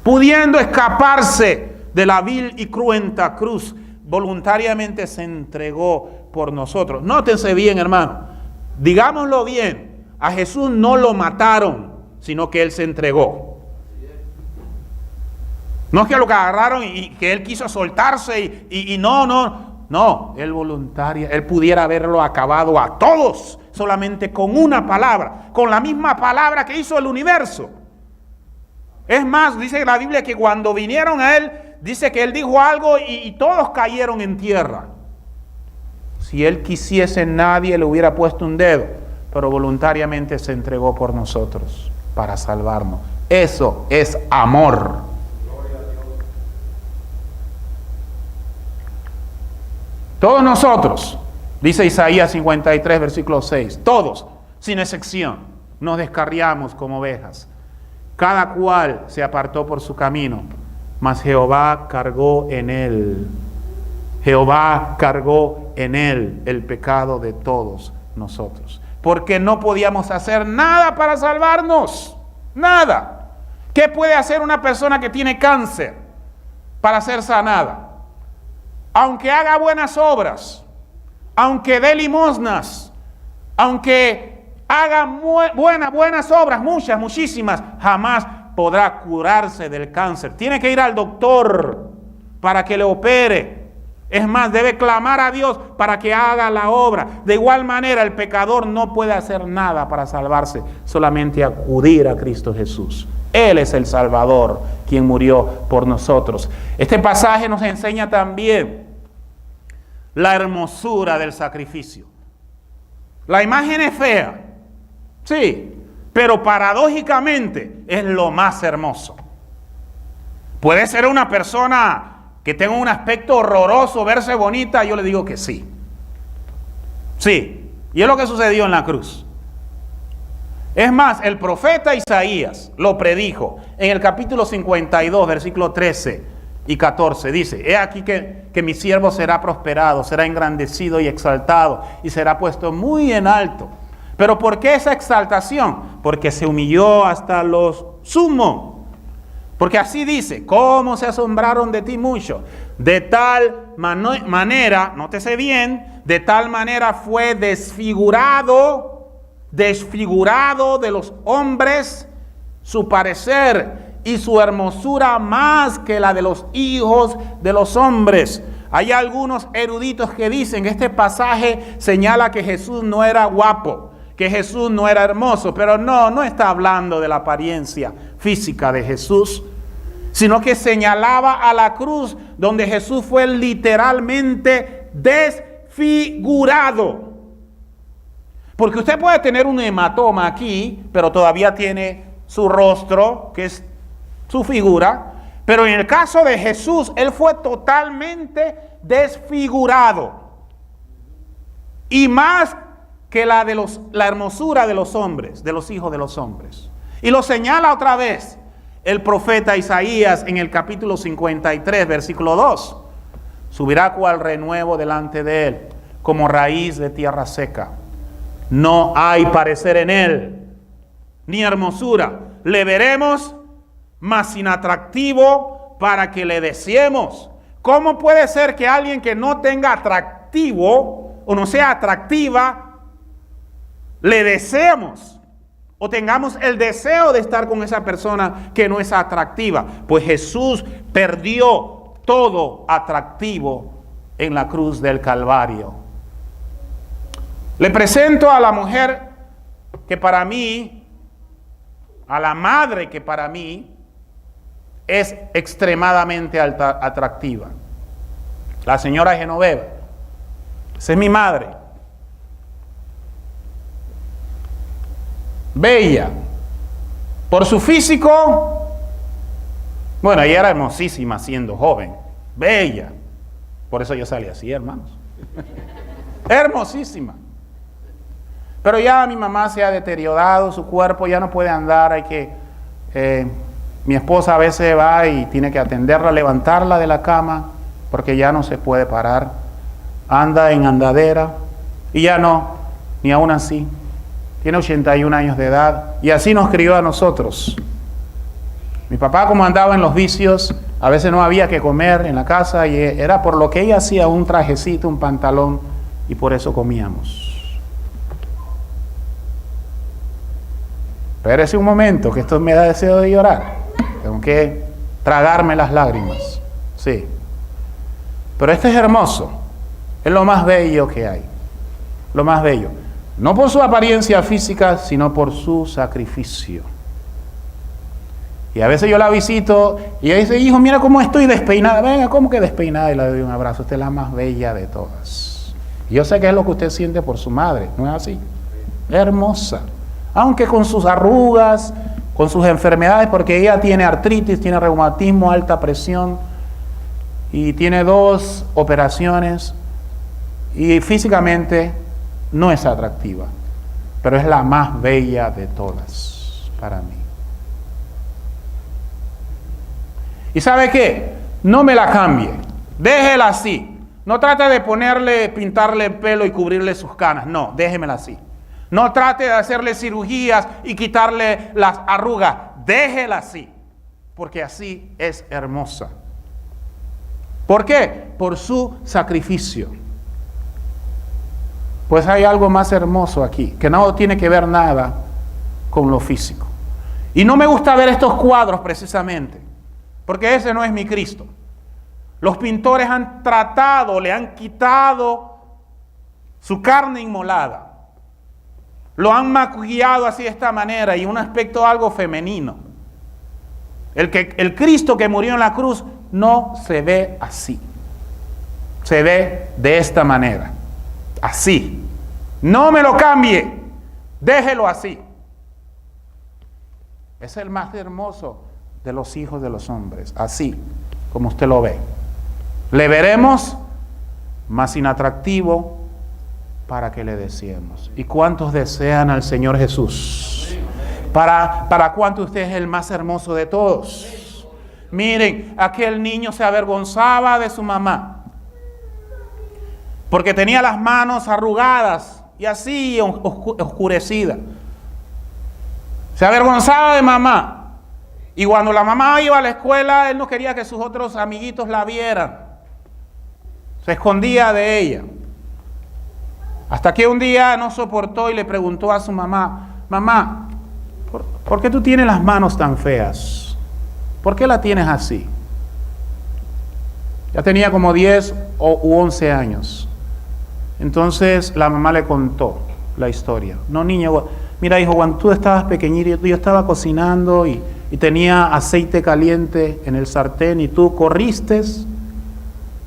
S2: pudiendo escaparse de la vil y cruenta cruz, voluntariamente se entregó por nosotros. Nótense bien, hermano, digámoslo bien, a Jesús no lo mataron, sino que él se entregó. No es que lo agarraron y que él quiso soltarse y no, él pudiera haberlo acabado a todos solamente con una palabra, con la misma palabra que hizo el universo. Es más, dice la Biblia que cuando vinieron a él, dice que él dijo algo y todos cayeron en tierra. Si él quisiese, nadie le hubiera puesto un dedo, pero voluntariamente se entregó por nosotros para salvarnos. Eso es amor. Todos nosotros Dice Isaías 53, versículo 6. Todos, sin excepción, nos descarriamos como ovejas. Cada cual se apartó por su camino, mas Jehová cargó en él. Jehová cargó en él el pecado de todos nosotros. Porque no podíamos hacer nada para salvarnos. Nada. ¿Qué puede hacer una persona que tiene cáncer para ser sanada? Aunque haga buenas obras, aunque dé limosnas, aunque haga buenas obras, muchísimas, jamás podrá curarse del cáncer. Tiene que ir al doctor para que le opere. Es más, debe clamar a Dios para que haga la obra. De igual manera, el pecador no puede hacer nada para salvarse, solamente acudir a Cristo Jesús. Él es el Salvador, quien murió por nosotros. Este pasaje nos enseña también la hermosura del sacrificio. La imagen es fea, sí, pero paradójicamente es lo más hermoso. Puede ser una persona que tenga un aspecto horroroso, verse bonita, yo le digo que sí. Sí, y es lo que sucedió en la cruz. Es más, el profeta Isaías lo predijo en el capítulo 52, versículo 13 y 14. Dice: he aquí que mi siervo será prosperado, será engrandecido y exaltado, y será puesto muy en alto. ¿Pero por qué esa exaltación? Porque se humilló hasta los sumos. Porque así dice: ¿cómo se asombraron de ti mucho? De tal manera, nótese bien, de tal manera fue desfigurado de los hombres su parecer y su hermosura más que la de los hijos de los hombres. Hay algunos eruditos que dicen que este pasaje señala que Jesús no era guapo, que Jesús no era hermoso, pero no está hablando de la apariencia física de Jesús, sino que señalaba a la cruz donde Jesús fue literalmente desfigurado. Porque usted puede tener un hematoma aquí, pero todavía tiene su rostro, que es su figura. Pero en el caso de Jesús, Él fue totalmente desfigurado. Y más que la hermosura de los hombres, de los hijos de los hombres. Y lo señala otra vez el profeta Isaías en el capítulo 53, versículo 2. Subirá cual renuevo delante de él, como raíz de tierra seca. No hay parecer en él, ni hermosura. Le veremos, mas sin atractivo para que le deseemos. ¿Cómo puede ser que alguien que no tenga atractivo o no sea atractiva, le deseemos? O tengamos el deseo de estar con esa persona que no es atractiva. Pues Jesús perdió todo atractivo en la cruz del Calvario. Le presento a la mujer que para mí, a la madre que para mí es extremadamente atractiva. La señora Genoveva. Esa es mi madre. Bella, por su físico, bueno, ella era hermosísima siendo joven, bella, por eso yo salí así, hermanos, hermosísima, pero ya mi mamá se ha deteriorado, su cuerpo ya no puede andar, mi esposa a veces va y tiene que atenderla, levantarla de la cama, porque ya no se puede parar, anda en andadera, y ya no, ni aún así. Tiene 81 años de edad y así nos crió a nosotros. Mi papá, como andaba en los vicios, a veces no había que comer en la casa y era por lo que ella hacía un trajecito, un pantalón, y por eso comíamos. Espérese un momento, que esto me da deseo de llorar. Tengo que tragarme las lágrimas. Sí. Pero este es hermoso. Es lo más bello que hay. Lo más bello. No por su apariencia física, sino por su sacrificio. Y a veces yo la visito y ella dice: hijo, mira cómo estoy despeinada. Venga, ¿cómo que despeinada? Y le doy un abrazo. Usted es la más bella de todas. Y yo sé que es lo que usted siente por su madre, ¿no es así? Hermosa. Aunque con sus arrugas, con sus enfermedades, porque ella tiene artritis, tiene reumatismo, alta presión y tiene 2 operaciones. Y físicamente no es atractiva, pero es la más bella de todas para mí. ¿Y sabe qué? No me la cambie, déjela así. No trate de pintarle el pelo y cubrirle sus canas, no, déjemela así. No trate de hacerle cirugías y quitarle las arrugas, déjela así, porque así es hermosa. ¿Por qué? Por su sacrificio. Pues hay algo más hermoso aquí, que no tiene que ver nada con lo físico. Y no me gusta ver estos cuadros precisamente, porque ese no es mi Cristo. Los pintores han tratado, le han quitado su carne inmolada. Lo han maquillado así de esta manera y un aspecto algo femenino. El Cristo que murió en la cruz no se ve así. Se ve de esta manera. Así. No me lo cambie. Déjelo así. Es el más hermoso de los hijos de los hombres. Así, como usted lo ve. Le veremos más inatractivo para que le deseemos. ¿Y cuántos desean al Señor Jesús? ¿Para cuánto usted es el más hermoso de todos? Miren, aquel niño se avergonzaba de su mamá, porque tenía las manos arrugadas y así oscurecidas. Se avergonzaba de mamá. Y cuando la mamá iba a la escuela, él no quería que sus otros amiguitos la vieran. Se escondía de ella. Hasta que un día no soportó y le preguntó a su mamá: mamá, ¿por qué tú tienes las manos tan feas? ¿Por qué la tienes así? Ya tenía como 10 u 11 años. Entonces la mamá le contó la historia. No, niño, mira hijo, cuando tú estabas pequeñito, yo estaba cocinando y tenía aceite caliente en el sartén y tú corriste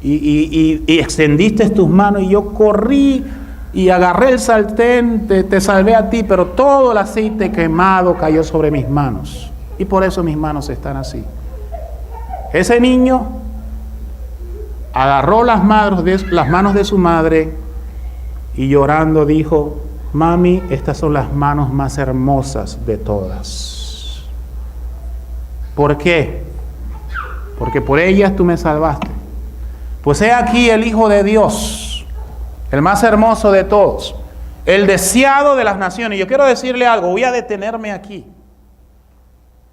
S2: y extendiste tus manos y yo corrí y agarré el sartén, te salvé a ti, pero todo el aceite quemado cayó sobre mis manos. Y por eso mis manos están así. Ese niño agarró las manos de su madre y llorando dijo: mami, estas son las manos más hermosas de todas. ¿Por qué? Porque por ellas tú me salvaste. Pues he aquí el Hijo de Dios, el más hermoso de todos, el deseado de las naciones. Yo quiero decirle algo, voy a detenerme aquí.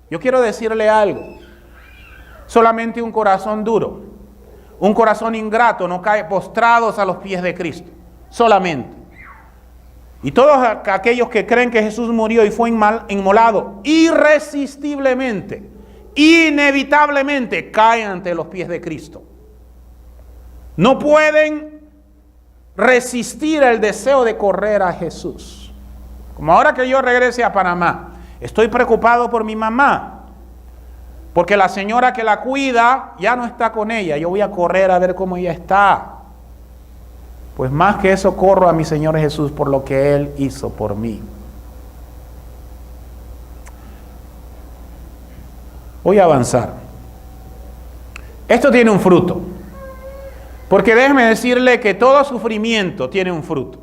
S2: Yo quiero decirle algo. Solamente un corazón duro, un corazón ingrato no cae postrados a los pies de Cristo. Solamente. Y todos aquellos que creen que Jesús murió y fue inmolado irresistiblemente, inevitablemente caen ante los pies de Cristo. No pueden resistir el deseo de correr a Jesús. Como ahora que yo regrese a Panamá, estoy preocupado por mi mamá, porque la señora que la cuida ya no está con ella. Yo voy a correr a ver cómo ella está. Pues más que eso, corro a mi Señor Jesús por lo que Él hizo por mí. Voy a avanzar. Esto tiene un fruto. Porque déjeme decirle que todo sufrimiento tiene un fruto.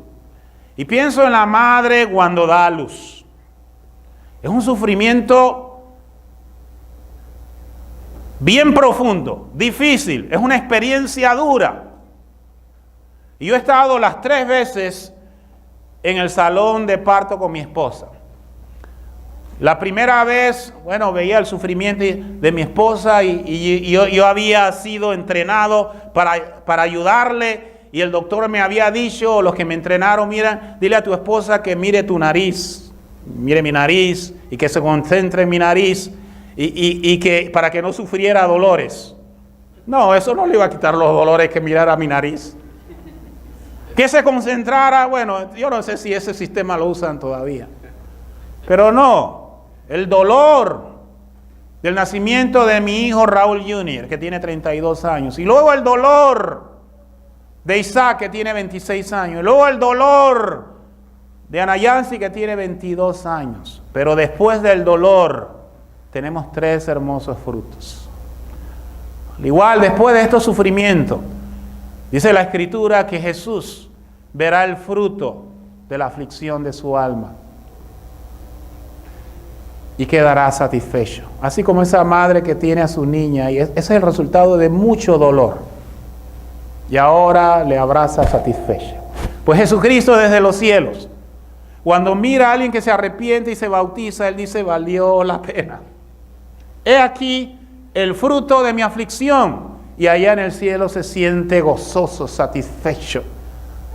S2: Y pienso en la madre cuando da a luz. Es un sufrimiento bien profundo, difícil, es una experiencia dura. Y yo he estado las 3 veces en el salón de parto con mi esposa. La primera vez, bueno, veía el sufrimiento de mi esposa y yo había sido entrenado para ayudarle, y el doctor me había dicho, los que me entrenaron: mira, dile a tu esposa que mire tu nariz, mire mi nariz y que se concentre en mi nariz y que para que no sufriera dolores. No, eso no le iba a quitar los dolores que mirara mi nariz. Que se concentrara, bueno, yo no sé si ese sistema lo usan todavía. Pero no, el dolor del nacimiento de mi hijo Raúl Jr., que tiene 32 años. Y luego el dolor de Isaac, que tiene 26 años. Y luego el dolor de Ana Yancy, que tiene 22 años. Pero después del dolor, tenemos 3 hermosos frutos. Al igual, después de estos sufrimientos, dice la Escritura que Jesús verá el fruto de la aflicción de su alma y quedará satisfecho. Así como esa madre que tiene a su niña, y ese es el resultado de mucho dolor, y ahora le abraza satisfecha. Pues Jesucristo desde los cielos, cuando mira a alguien que se arrepiente y se bautiza, Él dice, valió la pena. He aquí el fruto de mi aflicción. Y allá en el cielo se siente gozoso, satisfecho,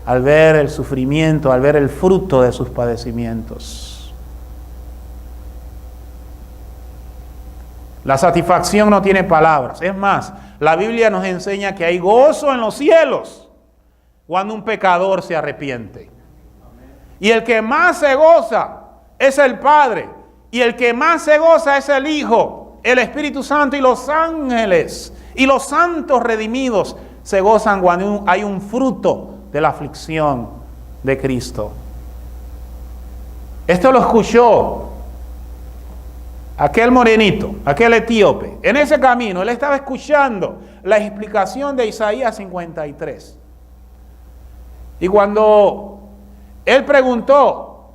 S2: al ver el sufrimiento, al ver el fruto de sus padecimientos. La satisfacción no tiene palabras. Es más, la Biblia nos enseña que hay gozo en los cielos cuando un pecador se arrepiente. Y el que más se goza es el Padre. Y el que más se goza es el Hijo, el Espíritu Santo y los ángeles. Y los santos redimidos se gozan cuando hay un fruto de la aflicción de Cristo. Esto lo escuchó aquel morenito, aquel etíope. En ese camino, él estaba escuchando la explicación de Isaías 53. Y cuando él preguntó,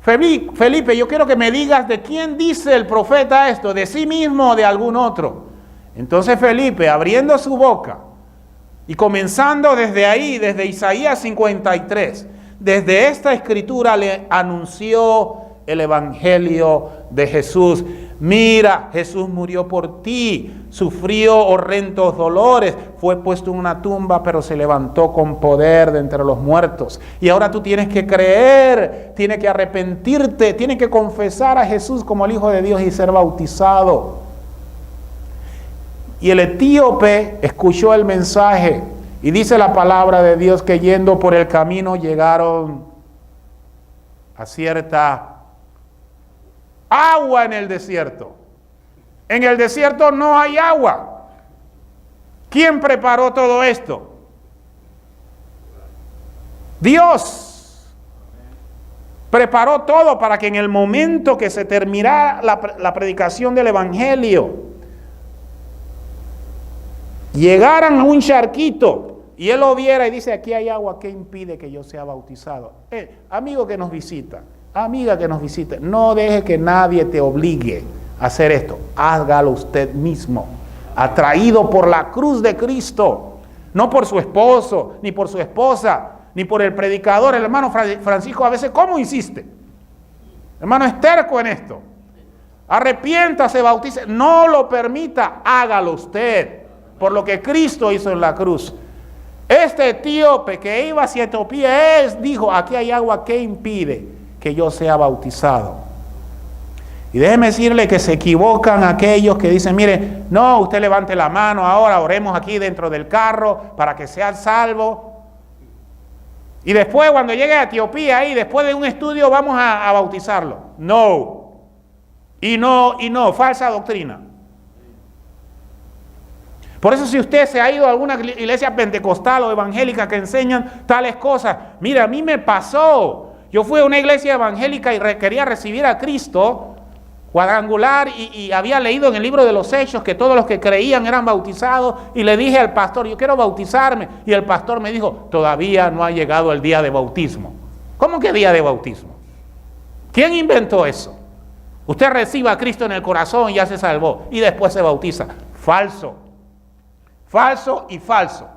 S2: Felipe, yo quiero que me digas de quién dice el profeta esto, de sí mismo o de algún otro. Entonces Felipe, abriendo su boca y comenzando desde ahí, desde Isaías 53, desde esta escritura le anunció el evangelio de Jesús. Mira, Jesús murió por ti, sufrió horrendos dolores, fue puesto en una tumba, pero se levantó con poder de entre los muertos. Y ahora tú tienes que creer, tienes que arrepentirte, tienes que confesar a Jesús como el Hijo de Dios y ser bautizado. Y el etíope escuchó el mensaje y dice la palabra de Dios que yendo por el camino llegaron a cierta agua en el desierto. En el desierto no hay agua. ¿Quién preparó todo esto? Dios preparó todo para que en el momento que se terminara la predicación del evangelio, llegaran a un charquito y él lo viera y dice, aquí hay agua, ¿qué impide que yo sea bautizado? Amigo que nos visita, amiga que nos visite, no deje que nadie te obligue a hacer esto. Hágalo usted mismo, atraído por la cruz de Cristo, no por su esposo, ni por su esposa, ni por el predicador. El hermano Francisco a veces, ¿cómo insiste? El hermano es terco en esto. Arrepiéntase, bautice, no lo permita, hágalo usted, por lo que Cristo hizo en la cruz. Este etíope que iba hacia Etiopía, dijo, aquí hay agua, ¿qué impide que yo sea bautizado? Y déjeme decirle que se equivocan aquellos que dicen, mire, no, usted levante la mano ahora, oremos aquí dentro del carro para que sea salvo. Y después cuando llegue a Etiopía ahí, después de un estudio vamos a bautizarlo. No. Y no, falsa doctrina. Por eso si usted se ha ido a alguna iglesia pentecostal o evangélica que enseñan tales cosas, mira, a mí me pasó. Yo fui a una iglesia evangélica y quería recibir a Cristo cuadrangular y había leído en el libro de los Hechos que todos los que creían eran bautizados y le dije al pastor, yo quiero bautizarme. Y el pastor me dijo, todavía no ha llegado el día de bautismo. ¿Cómo que día de bautismo? ¿Quién inventó eso? Usted recibe a Cristo en el corazón y ya se salvó y después se bautiza. Falso. Falso y falso.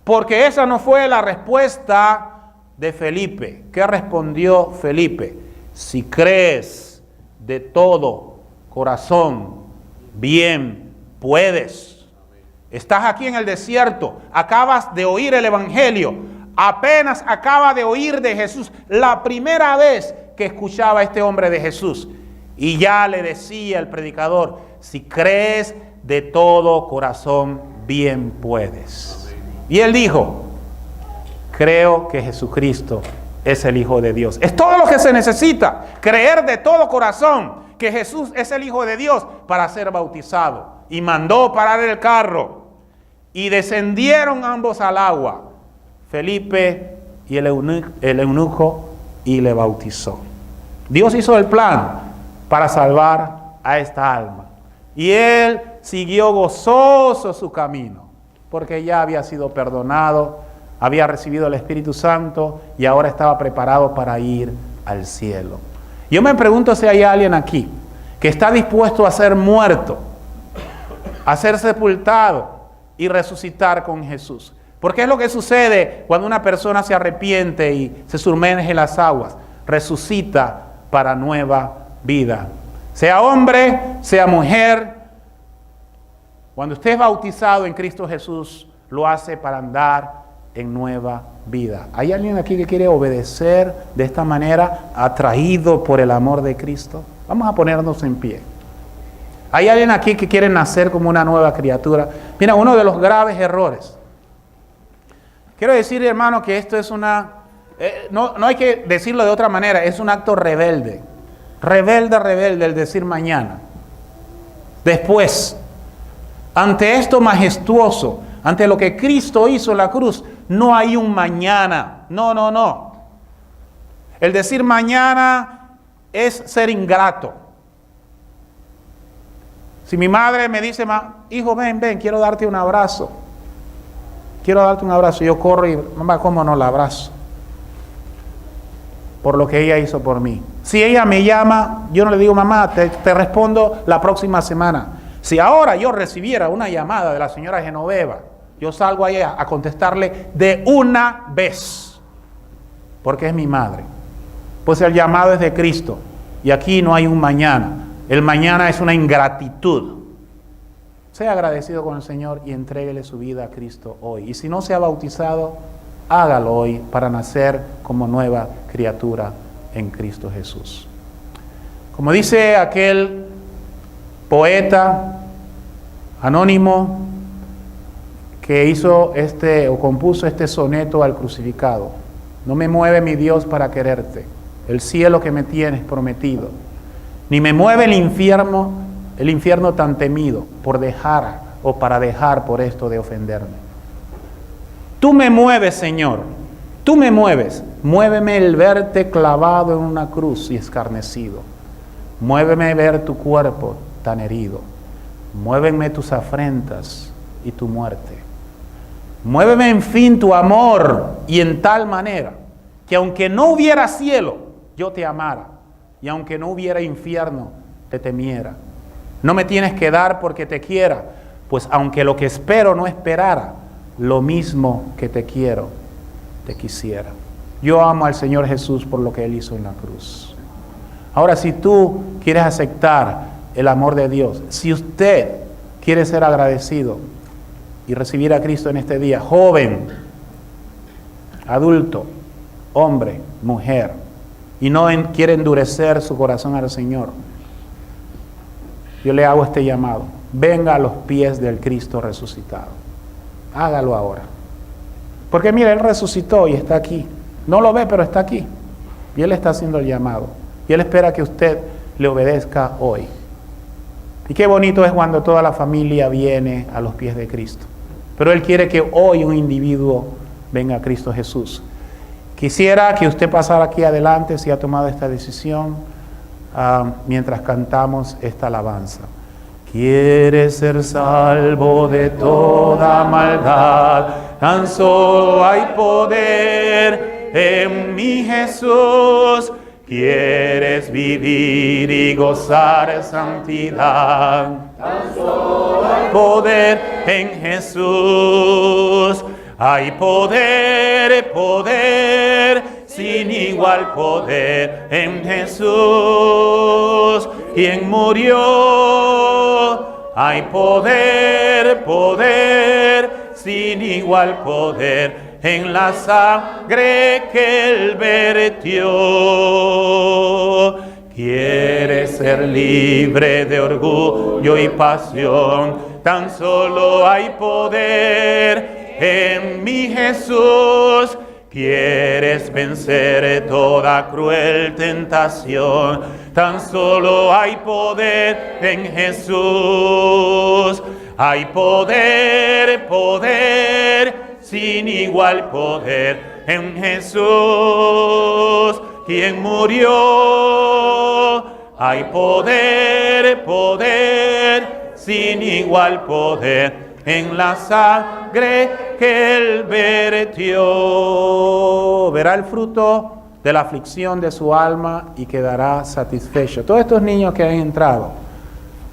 S2: Porque esa no fue la respuesta de Felipe. ¿Qué respondió Felipe? Si crees de todo corazón, bien puedes. Estás aquí en el desierto, acabas de oír el evangelio, apenas acaba de oír de Jesús, la primera vez que escuchaba a este hombre de Jesús. Y ya le decía el predicador, si crees de todo corazón, bien puedes. Y él dijo, creo que Jesucristo es el Hijo de Dios. Es todo lo que se necesita, creer de todo corazón que Jesús es el Hijo de Dios para ser bautizado. Y mandó parar el carro y descendieron ambos al agua, Felipe y el eunuco, y le bautizó. Dios hizo el plan para salvar a esta alma. Y él siguió gozoso su camino, porque ya había sido perdonado había recibido el Espíritu Santo y ahora estaba preparado para ir al cielo. Yo me pregunto si hay alguien aquí que está dispuesto a ser muerto, a ser sepultado y resucitar con Jesús. Porque es lo que sucede cuando una persona se arrepiente y se sumerge en las aguas. Resucita para nueva vida. Sea hombre, sea mujer, cuando usted es bautizado en Cristo Jesús, lo hace para andar en nueva vida. ¿Hay alguien aquí que quiere obedecer de esta manera, atraído por el amor de Cristo? Vamos a ponernos en pie. ¿Hay alguien aquí que quiere nacer como una nueva criatura? Mira, uno de los graves errores. Quiero decir, hermano, que esto es no hay que decirlo de otra manera, es un acto rebelde. Rebelde el decir mañana. Después, ante esto majestuoso, ante lo que Cristo hizo en la cruz, no hay un mañana. No. El decir mañana es ser ingrato. Si mi madre me dice, hijo, ven, quiero darte un abrazo. Yo corro y, mamá, ¿cómo no la abrazo? Por lo que ella hizo por mí. Si ella me llama, yo no le digo, mamá, te respondo la próxima semana. Si ahora yo recibiera una llamada de la señora Genoveva, yo salgo ahí a contestarle de una vez, porque es mi madre. Pues el llamado es de Cristo, y aquí no hay un mañana. El mañana es una ingratitud. Sea agradecido con el Señor y entréguele su vida a Cristo hoy. Y si no se ha bautizado, hágalo hoy para nacer como nueva criatura en Cristo Jesús. Como dice aquel poeta anónimo que hizo compuso este soneto al crucificado: no me mueve mi Dios para quererte, el cielo que me tienes prometido, ni me mueve el infierno tan temido para dejar por esto de ofenderme. Tú me mueves, Señor, tú me mueves. Muéveme el verte clavado en una cruz y escarnecido. Muéveme ver tu cuerpo tan herido. Muéveme tus afrentas y tu muerte. Muéveme en fin tu amor, y en tal manera que aunque no hubiera cielo, yo te amara, y aunque no hubiera infierno, te temiera. No me tienes que dar porque te quiera, pues aunque lo que espero no esperara, lo mismo que te quiero, te quisiera. Yo amo al Señor Jesús por lo que Él hizo en la cruz. Ahora, si tú quieres aceptar el amor de Dios, si usted quiere ser agradecido y recibir a Cristo en este día, joven, adulto, hombre, mujer, y no quiere endurecer su corazón al Señor, yo le hago este llamado: venga a los pies del Cristo resucitado. Hágalo ahora. Porque mira, Él resucitó y está aquí. No lo ve, pero está aquí. Y Él está haciendo el llamado. Y Él espera que usted le obedezca hoy. Y qué bonito es cuando toda la familia viene a los pies de Cristo. Pero Él quiere que hoy un individuo venga a Cristo Jesús. Quisiera que usted pasara aquí adelante si ha tomado esta decisión mientras cantamos esta alabanza. Quieres ser salvo de toda maldad, tan solo hay poder en mi Jesús. Quieres vivir y gozar santidad, tan solo hay poder en Jesús. Hay poder, sin igual poder en Jesús, quien murió. Hay poder, sin igual poder en la sangre que Él vertió. Quieres ser libre de orgullo y pasión, tan solo hay poder en mi Jesús. Quieres vencer toda cruel tentación, tan solo hay poder en Jesús. Hay poder, sin igual poder en Jesús, quien murió. Hay poder, sin igual poder en la sangre que Él vertió. Verá el fruto de la aflicción de su alma y quedará satisfecho. Todos estos niños que han entrado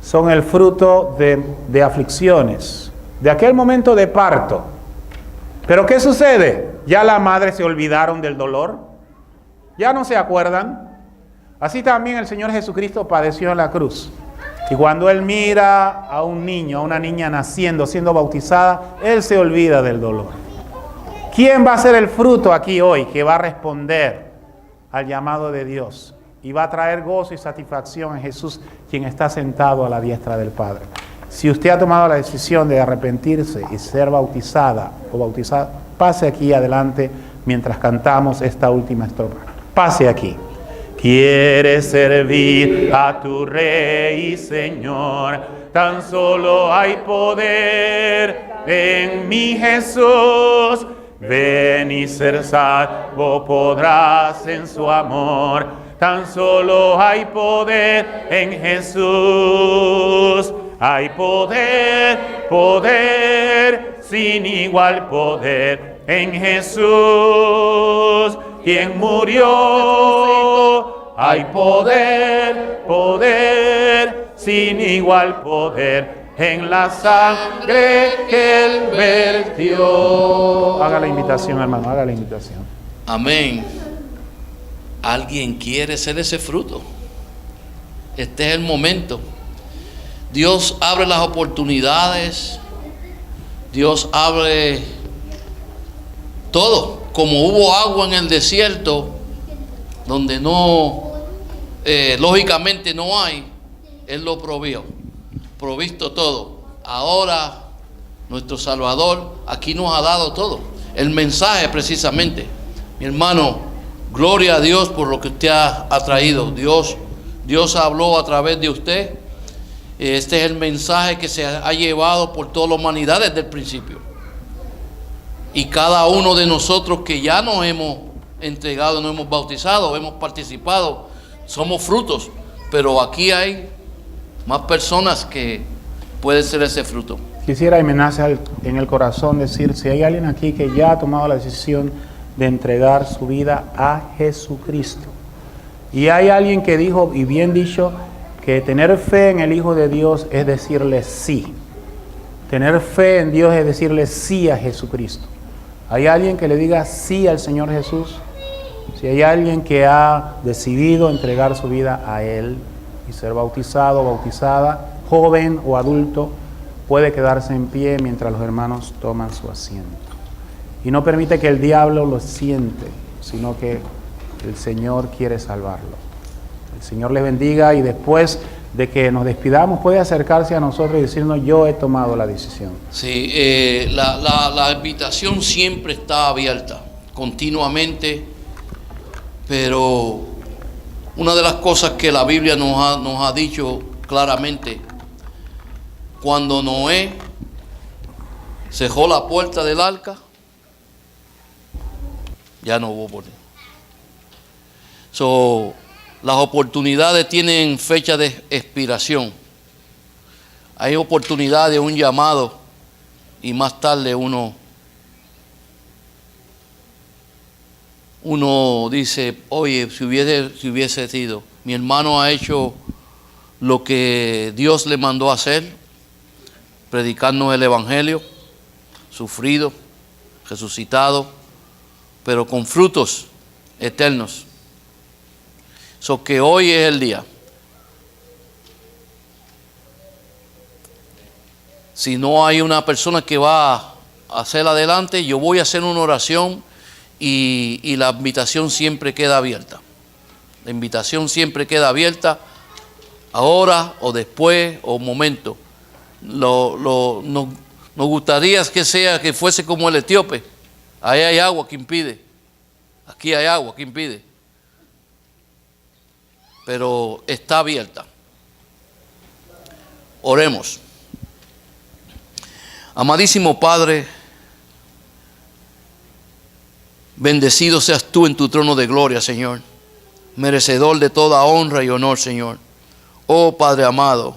S2: son el fruto de aflicciones, de aquel momento de parto. Pero ¿qué sucede? Ya la madre se olvidaron del dolor, ya no se acuerdan. Así también el Señor Jesucristo padeció en la cruz. Y cuando Él mira a un niño, a una niña naciendo, siendo bautizada, Él se olvida del dolor. ¿Quién va a ser el fruto aquí hoy que va a responder al llamado de Dios y va a traer gozo y satisfacción en Jesús, quien está sentado a la diestra del Padre? Si usted ha tomado la decisión de arrepentirse y ser bautizada o bautizado, pase aquí adelante mientras cantamos esta última estrofa. Pase aquí. Quieres servir a tu Rey y Señor, tan solo hay poder en mi Jesús. Ven y ser salvo podrás en su amor, tan solo hay poder en Jesús. Hay poder, poder, sin igual poder en Jesús, quien murió. Hay poder, poder, sin igual poder en la sangre que Él vertió. Haga la invitación, hermano, haga la invitación.
S1: Amén. ¿Alguien quiere ser ese fruto? Este es el momento. Dios abre las oportunidades. Dios abre todo. Como hubo agua en el desierto, donde lógicamente no hay, Él lo provisto todo. Ahora nuestro Salvador aquí nos ha dado todo. El mensaje precisamente. Mi hermano, gloria a Dios por lo que usted ha traído. Dios habló a través de usted. Este es el mensaje que se ha llevado por toda la humanidad desde el principio. Y cada uno de nosotros que ya nos hemos entregado, nos hemos bautizado, hemos participado, somos frutos. Pero aquí hay más personas que pueden ser ese fruto.
S2: Quisiera y me nace en el corazón decir, si hay alguien aquí que ya ha tomado la decisión de entregar su vida a Jesucristo, y hay alguien que dijo, y bien dicho, que tener fe en el Hijo de Dios es decirle sí. Tener fe en Dios es decirle sí a Jesucristo. ¿Hay alguien que le diga sí al Señor Jesús? Si hay alguien que ha decidido entregar su vida a Él y ser bautizado o bautizada, joven o adulto, puede quedarse en pie mientras los hermanos toman su asiento. Y no permite que el diablo lo siente, sino que el Señor quiere salvarlo. El Señor les bendiga, y después de que nos despidamos puede acercarse a nosotros y decirnos, yo he tomado la decisión.
S1: Sí, la invitación siempre está abierta, continuamente, pero una de las cosas que la Biblia nos ha dicho claramente, cuando Noé cerró la puerta del arca, ya no hubo poder. Las oportunidades tienen fecha de expiración. Hay oportunidad de un llamado y más tarde uno dice, oye, si hubiese sido, mi hermano ha hecho lo que Dios le mandó a hacer, predicarnos el Evangelio, sufrido, resucitado, pero con frutos eternos. Que hoy es el día. Si no hay una persona que va a hacer adelante, yo voy a hacer una oración y la invitación siempre queda abierta. La invitación siempre queda abierta, ahora o después o un momento. Nos gustaría que fuese como el etíope. Ahí hay agua, ¿qué impide? Aquí hay agua, ¿qué impide? Pero está abierta. Oremos. Amadísimo Padre, bendecido seas tú en tu trono de gloria, Señor, merecedor de toda honra y honor, Señor. Oh Padre amado,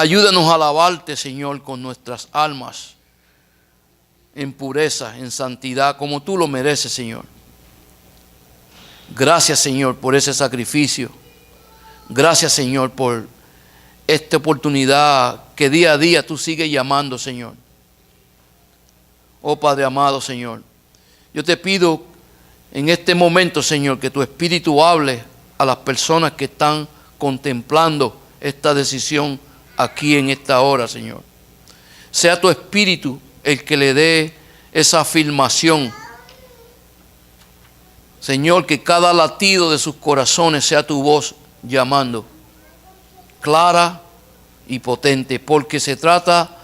S1: Ayúdanos a alabarte, Señor, con nuestras almas, en pureza, en santidad, como tú lo mereces, Señor. Gracias, Señor, por ese sacrificio. Gracias, Señor, por esta oportunidad que día a día tú sigues llamando, Señor. Oh Padre amado, Señor, yo te pido en este momento, Señor, que tu Espíritu hable a las personas que están contemplando esta decisión aquí en esta hora, Señor. Sea tu Espíritu el que le dé esa afirmación. Señor, que cada latido de sus corazones sea tu voz llamando, clara y potente, porque se trata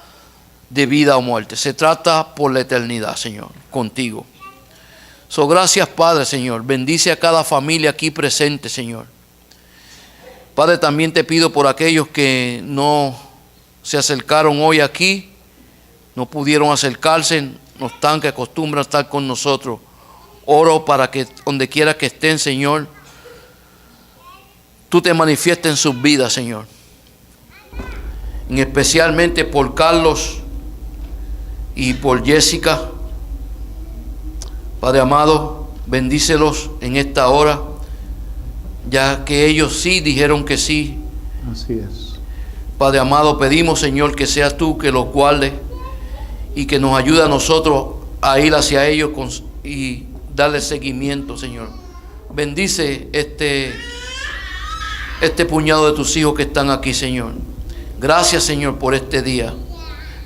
S1: de vida o muerte, se trata por la eternidad, Señor, contigo. Gracias, Padre, Señor. Bendice a cada familia aquí presente, Señor. Padre, también te pido por aquellos que no se acercaron hoy aquí, no pudieron acercarse, no están, que acostumbran a estar con nosotros. Oro para que donde quiera que estén, Señor, tú te manifiestes en sus vidas, Señor. Especialmente por Carlos y por Jessica. Padre amado, bendícelos en esta hora, ya que ellos sí dijeron que sí.
S2: Así es.
S1: Padre amado, pedimos, Señor, que seas tú que los guardes y que nos ayude a nosotros a ir hacia ellos y darle seguimiento, Señor. Bendice este puñado de tus hijos que están aquí, Señor. Gracias, Señor, por este día.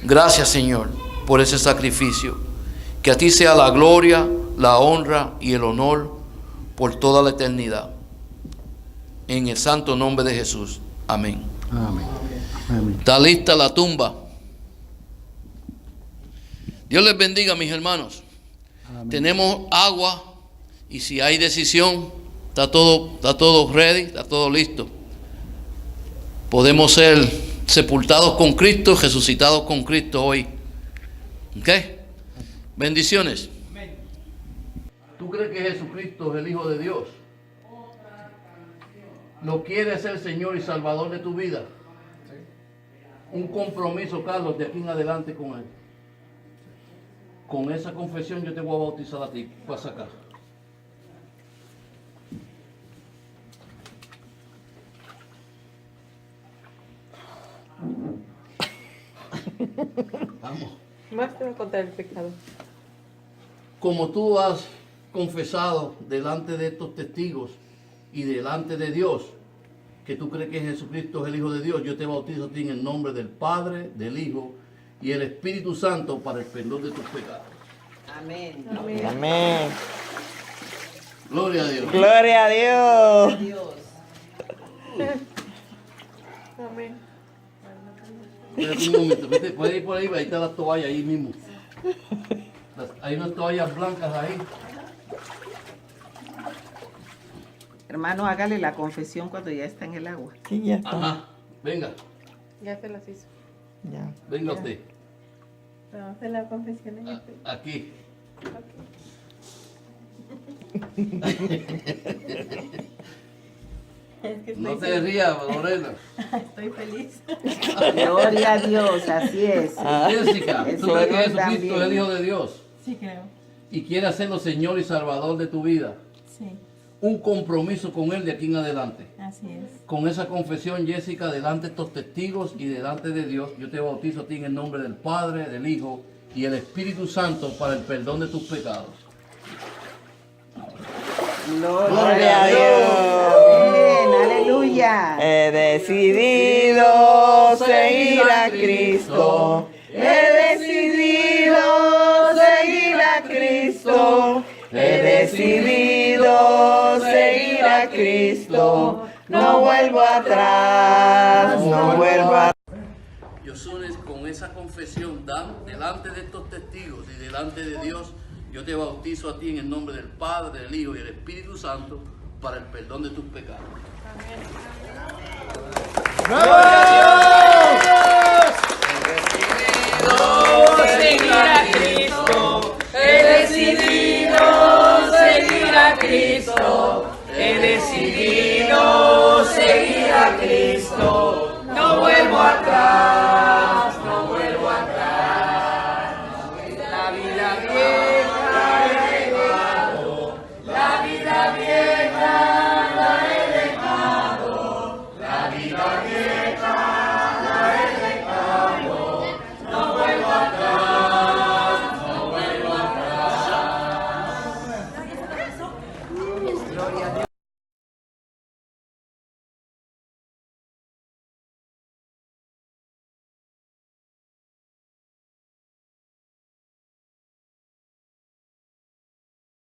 S1: Gracias, Señor, por ese sacrificio. Que a ti sea la gloria, la honra y el honor por toda la eternidad. En el santo nombre de Jesús. Amén.
S2: Amén. Amén.
S1: ¿Está lista la tumba? Dios les bendiga, mis hermanos.
S2: Amén.
S1: Tenemos agua y si hay decisión, está todo ready, está todo listo. Podemos ser sepultados con Cristo, resucitados con Cristo hoy. ¿Ok? Bendiciones. ¿Tú crees que Jesucristo es el Hijo de Dios? ¿Lo quieres ser Señor y Salvador de tu vida? Un compromiso, Carlos, de aquí en adelante con Él. Con esa confesión yo te voy a bautizar a ti. Pasa acá. Vamos.
S3: Más te va a contar el pecado.
S1: Como tú has confesado delante de estos testigos y delante de Dios, que tú crees que Jesucristo es el Hijo de Dios, yo te bautizo a ti en el nombre del Padre, del Hijo y el Espíritu Santo para el perdón de tus pecados.
S4: Amén.
S3: Amén.
S4: Amén.
S1: Gloria a Dios.
S4: Gloria a Dios.
S3: Amén.
S1: Espérate un momento, puedes ir por ahí está la toalla ahí mismo. Hay unas toallas blancas ahí.
S4: Hermano, hágale la confesión cuando ya está en el agua.
S5: Sí, ya está.
S1: Ajá, venga,
S3: Ya se las hizo.
S5: Ya.
S1: venga usted.
S3: Vamos a hacer la confesión en este.
S1: Aquí.
S3: Es que
S1: No te rías, Lorena.
S3: estoy feliz.
S4: Gloria a Dios, así es.
S1: Jessica,
S4: Eso
S1: ¿tú crees que
S4: yo
S1: Jesucristo
S4: también.
S1: es el Hijo de Dios?
S3: Sí, creo.
S1: Y quiere hacerlo Señor y Salvador de tu vida.
S3: Sí,
S1: Un compromiso con Él de aquí en adelante.
S3: así es.
S1: Con esa confesión, Jessica, delante de estos testigos y delante de Dios, yo te bautizo a ti en el nombre del Padre, del Hijo y el Espíritu Santo para el perdón de tus pecados.
S4: Gloria a Dios. Amén. Aleluya.
S5: He decidido seguir a Cristo. He decidido seguir a Cristo. He decidido seguir a Cristo. No vuelvo atrás, no vuelvo atrás.
S1: Yosunes, con esa confesión, delante de estos testigos y delante de Dios, yo te bautizo a ti en el nombre del Padre, del Hijo y del Espíritu Santo para el perdón de tus pecados.
S3: Amén.
S1: ¡Gloria a Dios!